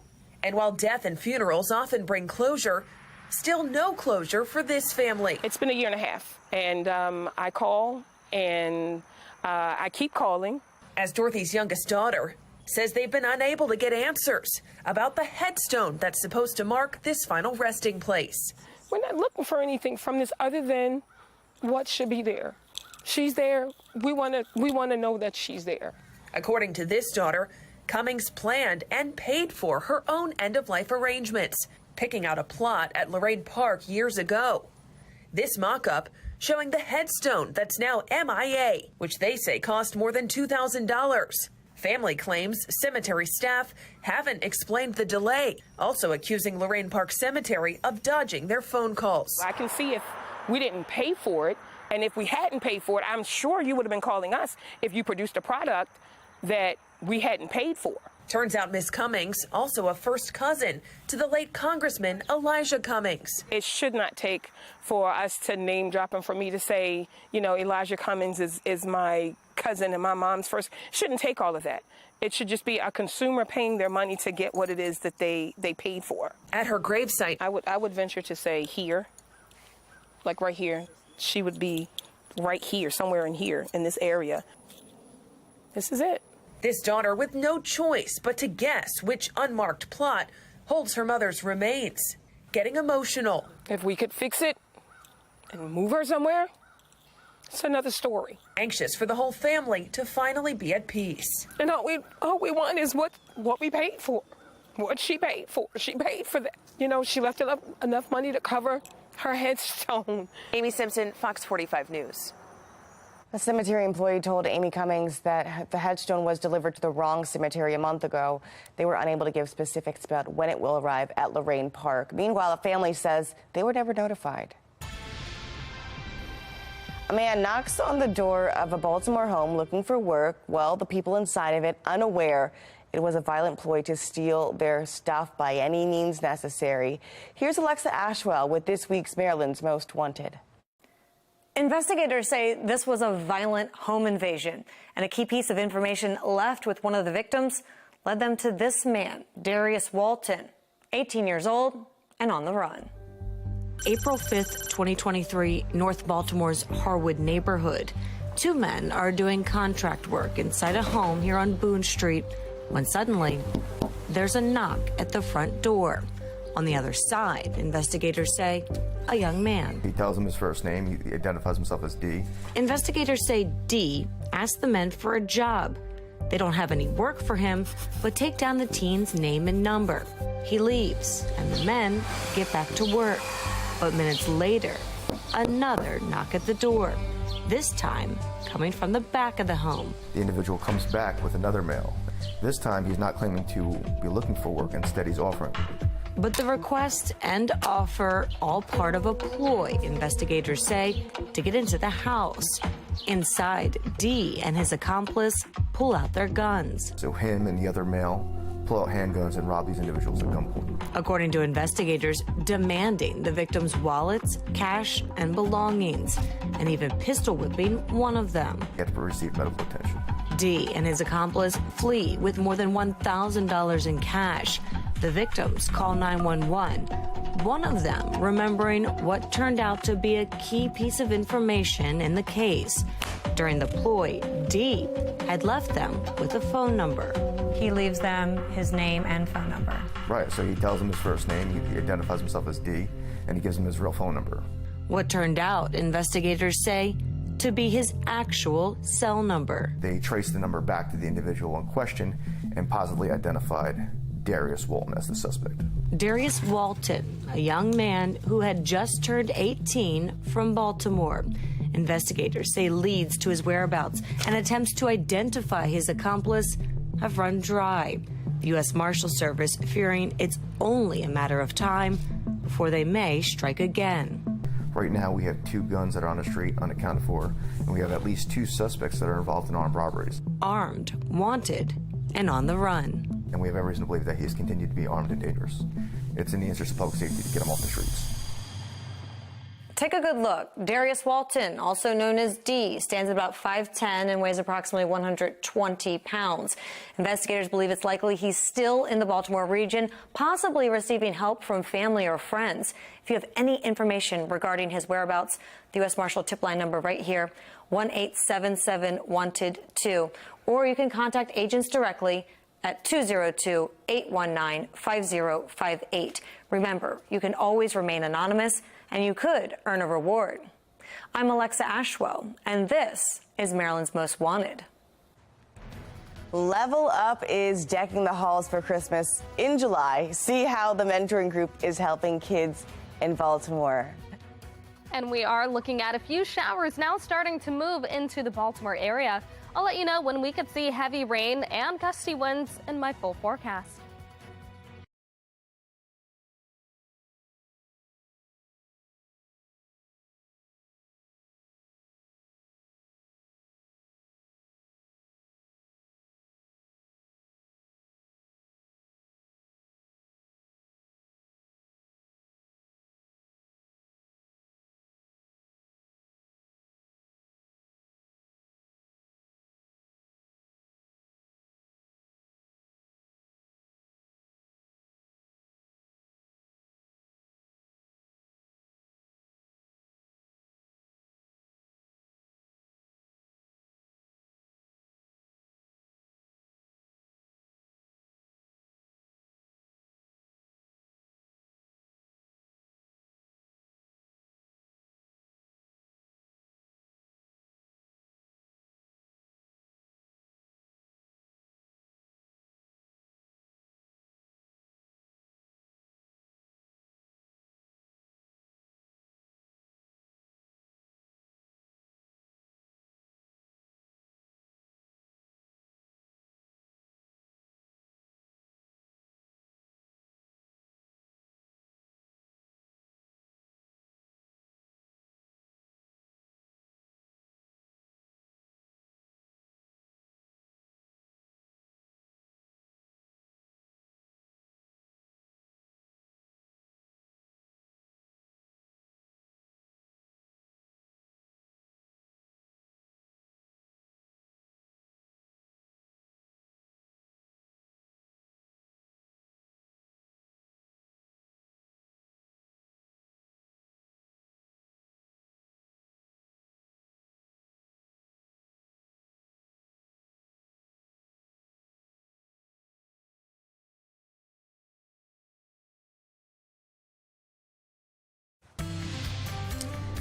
And while death and funerals often bring closure, still no closure for this family. It's been a year and a half, and I call and I keep calling. As Dorothy's youngest daughter says they've been unable to get answers about the headstone that's supposed to mark this final resting place. We're not looking for anything from this other than what should be there. She's there. We want to know that she's there. According to this daughter, Cummings planned and paid for her own end-of-life arrangements, picking out a plot at Lorraine Park years ago. This mock-up showing the headstone that's now MIA, which they say cost more than $2,000. Family claims cemetery staff haven't explained the delay, also accusing Lorraine Park Cemetery of dodging their phone calls. I can see if we didn't pay for it, and if we hadn't paid for it, I'm sure you would have been calling us if you produced a product that we hadn't paid for. Turns out Miss Cummings, also a first cousin to the late Congressman Elijah Cummings. It should not take for us to name drop and for me to say, you know, Elijah Cummings is my cousin and my mom's first. Shouldn't take all of that. It should just be a consumer paying their money to get what it is that they paid for. At her gravesite, I would venture to say here, like right here. She would be right here, somewhere in here, in this area. This is it. This daughter with no choice but to guess which unmarked plot holds her mother's remains, getting emotional. If we could fix it and move her somewhere, it's another story. Anxious for the whole family to finally be at peace. And all we want is what we paid for, what she paid for. She paid for that. You know, she left enough money to cover her headstone. Amy Simpson, Fox 45 News. A cemetery employee told Amy Cummings that the headstone was delivered to the wrong cemetery a month ago. They were unable to give specifics about when it will arrive at Lorraine Park. Meanwhile, a family says they were never notified. A man knocks on the door of a Baltimore home looking for work. Well, the people inside of it, unaware it was a violent ploy to steal their stuff by any means necessary. Here's Alexa Ashwell with this week's Maryland's Most Wanted. Investigators say this was a violent home invasion, and a key piece of information left with one of the victims led them to this man, Darius Walton, 18 years old and on the run. April 5th, 2023, North Baltimore's Harwood neighborhood. 2 men are doing contract work inside a home here on Boone Street when suddenly there's a knock at the front door. On the other side, investigators say a young man. He tells them his first name. He identifies himself as D. Investigators say D asked the men for a job. They don't have any work for him, but take down the teen's name and number. He leaves, and the men get back to work. But minutes later, another knock at the door, this time coming from the back of the home. The individual comes back with another male. This time, he's not claiming to be looking for work. Instead, he's offering. But the request and offer, all part of a ploy, investigators say, to get into the house. Inside, D and his accomplice pull out their guns. So him and the other male pull out handguns and rob these individuals at gunpoint. According to investigators, demanding the victims' wallets, cash, and belongings, and even pistol whipping one of them. He had to receive medical attention. D and his accomplice flee with more than $1,000 in cash. The victims call 911, one of them remembering what turned out to be a key piece of information in the case. During the ploy, D had left them with a phone number. He leaves them his name and phone number. Right, so he tells them his first name, he identifies himself as D, and he gives them his real phone number. What turned out, investigators say, to be his actual cell number. They traced the number back to the individual in question and positively identified Darius Walton as the suspect. Darius Walton, a young man who had just turned 18 from Baltimore. Investigators say leads to his whereabouts and attempts to identify his accomplice have run dry. The U.S. Marshal Service fearing it's only a matter of time before they may strike again. Right now, we have 2 guns that are on the street unaccounted for, and we have at least 2 suspects that are involved in armed robberies. Armed, wanted, and on the run. And we have every reason to believe that he has continued to be armed and dangerous. It's in the interest of public safety to get him off the streets. Take a good look. Darius Walton, also known as D, stands at about 5'10 and weighs approximately 120 pounds. Investigators believe it's likely he's still in the Baltimore region, possibly receiving help from family or friends. If you have any information regarding his whereabouts, the U.S. Marshal tip line number right here, 1-877-WANTED-2. Or you can contact agents directly at 202-819-5058. Remember, you can always remain anonymous, and you could earn a reward. I'm Alexa Ashwell, and this is Maryland's Most Wanted. Level Up is decking the halls for Christmas in July. See how the mentoring group is helping kids in Baltimore. And we are looking at a few showers now starting to move into the Baltimore area. I'll let you know when we could see heavy rain and gusty winds in my full forecast.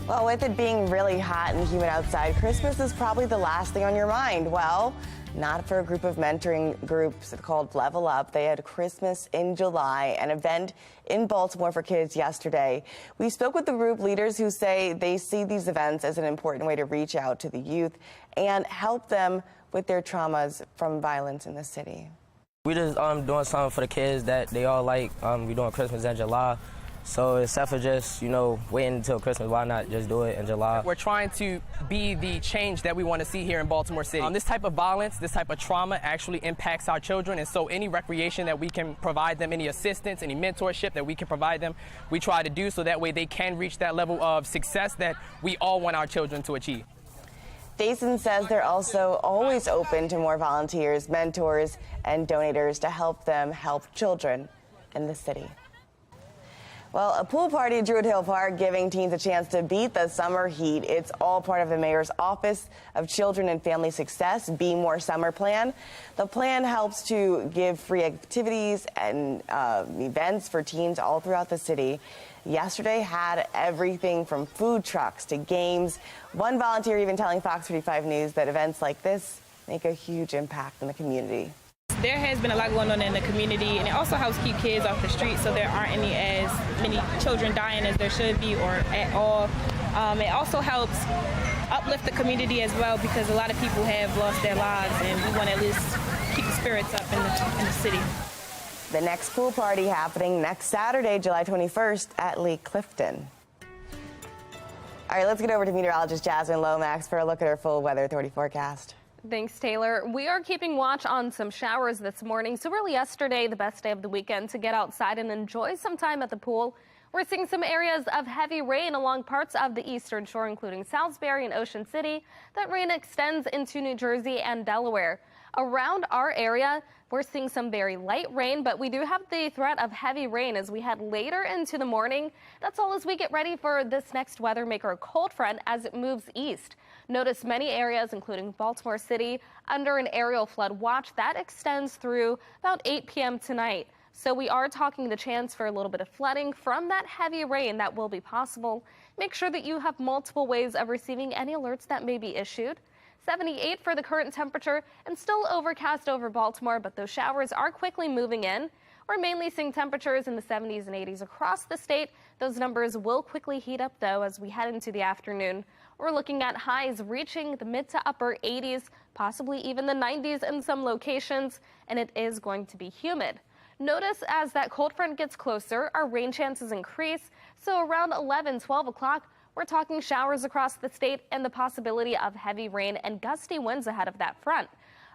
Well, with it being really hot and humid outside, Christmas is probably the last thing on your mind. Well, not for a group of mentoring groups called Level Up. They had Christmas in July, an event in Baltimore for kids yesterday. We spoke with the group leaders who say they see these events as an important way to reach out to the youth and help them with their traumas from violence in the city. We just doing something for the kids that they all like. We doing Christmas in July. So instead of just, waiting until Christmas, why not just do it in July? We're trying to be the change that we want to see here in Baltimore City. This type of violence, this type of trauma actually impacts our children, and so any recreation that we can provide them, any assistance, any mentorship that we can provide them, we try to do so that way they can reach that level of success that we all want our children to achieve. Jason says they're also always open to more volunteers, mentors, and donators to help them help children in the city. Well, a pool party at Druid Hill Park giving teens a chance to beat the summer heat. It's all part of the mayor's Office of Children and Family Success Be More Summer Plan. The plan helps to give free activities and events for teens all throughout the city. Yesterday had everything from food trucks to games. One volunteer even telling FOX45 News that events like this make a huge impact in the community. There has been a lot going on in the community, and it also helps keep kids off the streets so there aren't as many children dying as there should be or at all. It also helps uplift the community as well because a lot of people have lost their lives, and we want to at least keep the spirits up in the city. The next pool party happening next Saturday, July 21st at Lake Clifton. All right, let's get over to meteorologist Jasmine Lomax for a look at our full Weather Authority forecast. Thanks, Taylor. We are keeping watch on some showers this morning. So really yesterday, the best day of the weekend to get outside and enjoy some time at the pool. We're seeing some areas of heavy rain along parts of the eastern shore, including Salisbury and Ocean City. That rain extends into New Jersey and Delaware. Around our area, we're seeing some very light rain, but we do have the threat of heavy rain as we head later into the morning. That's all as we get ready for this next weather maker, cold front, as it moves east. Notice many areas, including Baltimore City, under an aerial flood watch that extends through about 8 p.m. tonight. So we are talking the chance for a little bit of flooding from that heavy rain that will be possible. Make sure that you have multiple ways of receiving any alerts that may be issued. 78 for the current temperature and still overcast over Baltimore, but those showers are quickly moving in. We're mainly seeing temperatures in the 70s and 80s across the state. Those numbers will quickly heat up, though, as we head into the afternoon. We're looking at highs reaching the mid to upper 80s, possibly even the 90s in some locations, and it is going to be humid. Notice as that cold front gets closer, our rain chances increase. So around 11, 12 o'clock, we're talking showers across the state and the possibility of heavy rain and gusty winds ahead of that front.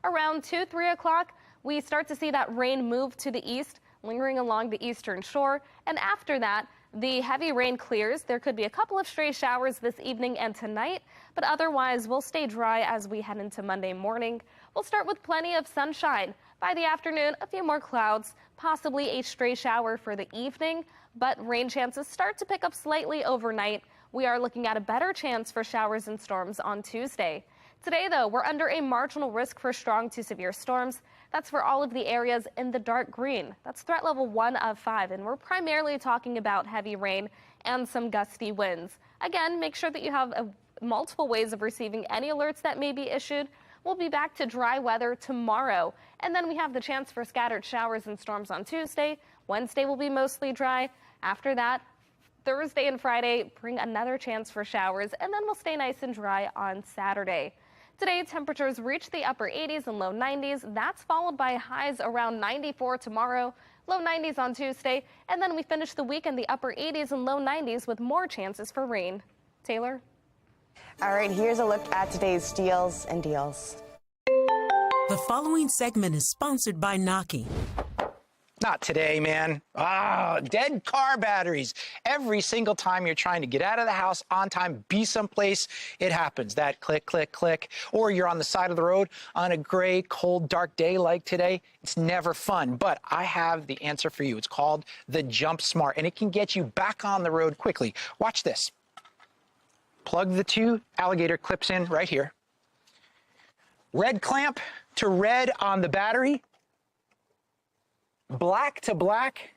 Around 2, 3 o'clock, we start to see that rain move to the east, lingering along the eastern shore. And after that, the heavy rain clears. There could be a couple of stray showers this evening and tonight, but otherwise we'll stay dry as we head into Monday morning. We'll start with plenty of sunshine. By the afternoon, a few more clouds, possibly a stray shower for the evening, but rain chances start to pick up slightly overnight. We are looking at a better chance for showers and storms on Tuesday. Today, though, we're under a marginal risk for strong to severe storms. That's for all of the areas in the dark green. That's threat level 1 of 5, and we're primarily talking about heavy rain and some gusty winds. Again, make sure that you have multiple ways of receiving any alerts that may be issued. We'll be back to dry weather tomorrow, and then we have the chance for scattered showers and storms on Tuesday. Wednesday will be mostly dry. After that, Thursday and Friday bring another chance for showers, and then we'll stay nice and dry on Saturday. Today, temperatures reach the upper 80s and low 90s. That's followed by highs around 94 tomorrow, low 90s on Tuesday, and then we finish the week in the upper 80s and low 90s with more chances for rain. Taylor? All right, here's a look at today's steals and deals. The following segment is sponsored by Noki. Not today, man. Dead car batteries. Every single time you're trying to get out of the house on time, be someplace, it happens. That click, click, click. Or you're on the side of the road on a gray, cold, dark day like today. It's never fun. But I have the answer for you. It's called the Jump Smart, and it can get you back on the road quickly. Watch this. Plug the 2 alligator clips in right here. Red clamp to red on the battery. Black to black,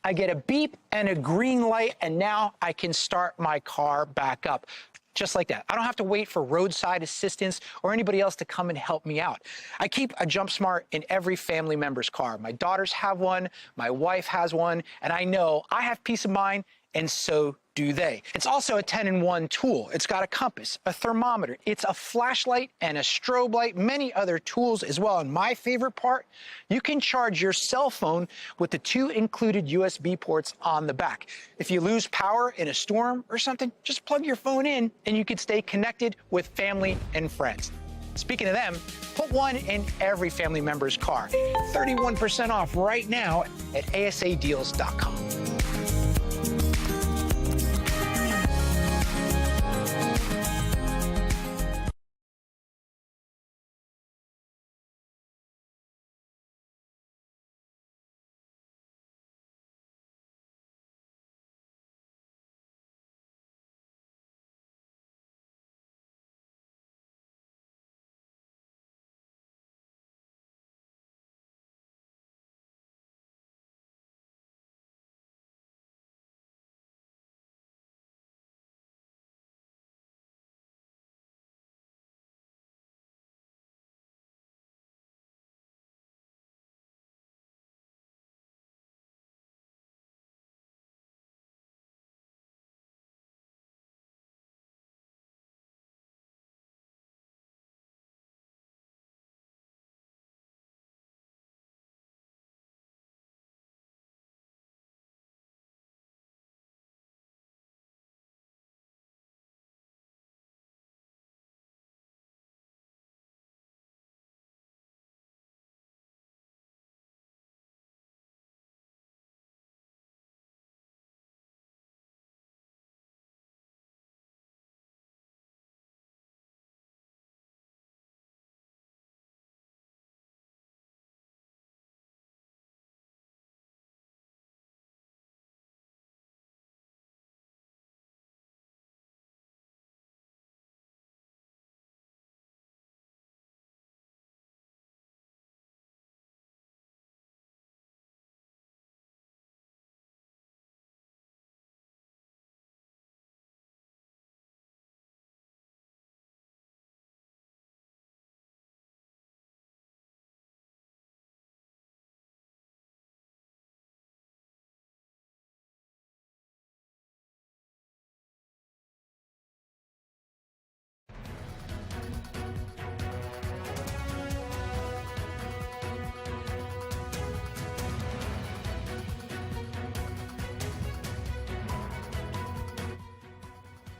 I get a beep and a green light, and now I can start my car back up. Just like that. I don't have to wait for roadside assistance or anybody else to come and help me out. I keep a Jump Smart in every family member's car. My daughters have one, my wife has one, and I know I have peace of mind, and so do they. It's also a 10-in-1 tool. It's got a compass, a thermometer, it's a flashlight and a strobe light, many other tools as well. And my favorite part, you can charge your cell phone with the 2 included USB ports on the back. If you lose power in a storm or something, just plug your phone in and you can stay connected with family and friends. Speaking of them, put one in every family member's car. 31% off right now at asadeals.com.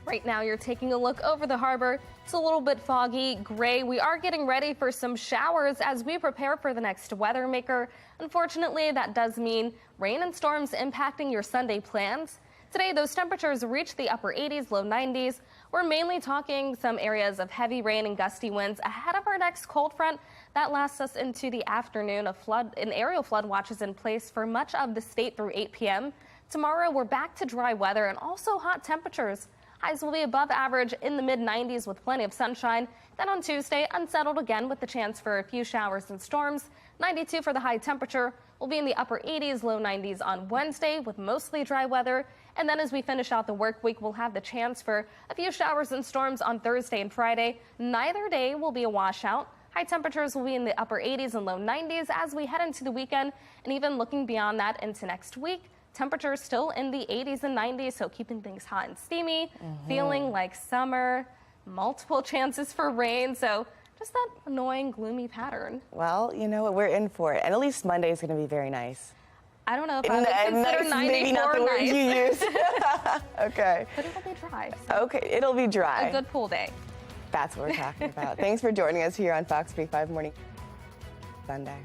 Right now, you're taking a look over the harbor. It's a little bit foggy, gray. We are getting ready for some showers as we prepare for the next weather maker. Unfortunately, that does mean rain and storms impacting your Sunday plans. Today, those temperatures reach the upper 80s, low 90s. We're mainly talking some areas of heavy rain and gusty winds ahead of our next cold front. That lasts us into the afternoon. An aerial flood watch is in place for much of the state through 8 p.m. Tomorrow, we're back to dry weather and also hot temperatures. Highs will be above average in the mid-90s with plenty of sunshine. Then on Tuesday, unsettled again with the chance for a few showers and storms. 92 for the high temperature. We'll be in the upper 80s, low 90s on Wednesday with mostly dry weather. And then as we finish out the work week, we'll have the chance for a few showers and storms on Thursday and Friday. Neither day will be a washout. High temperatures will be in the upper 80s and low 90s as we head into the weekend. And even looking beyond that into next week, temperatures still in the 80s and 90s, so keeping things hot and steamy, feeling like summer, multiple chances for rain, so just that annoying, gloomy pattern. Well, you know what, we're in for it, and at least Monday is going to be very nice. I don't know if I would consider nice, 94 maybe not the word nice. you use. Okay. But it'll be dry. So Okay, it'll be dry. a good pool day. That's what we're talking about. Thanks for joining us here on Fox 45 Morning Sunday.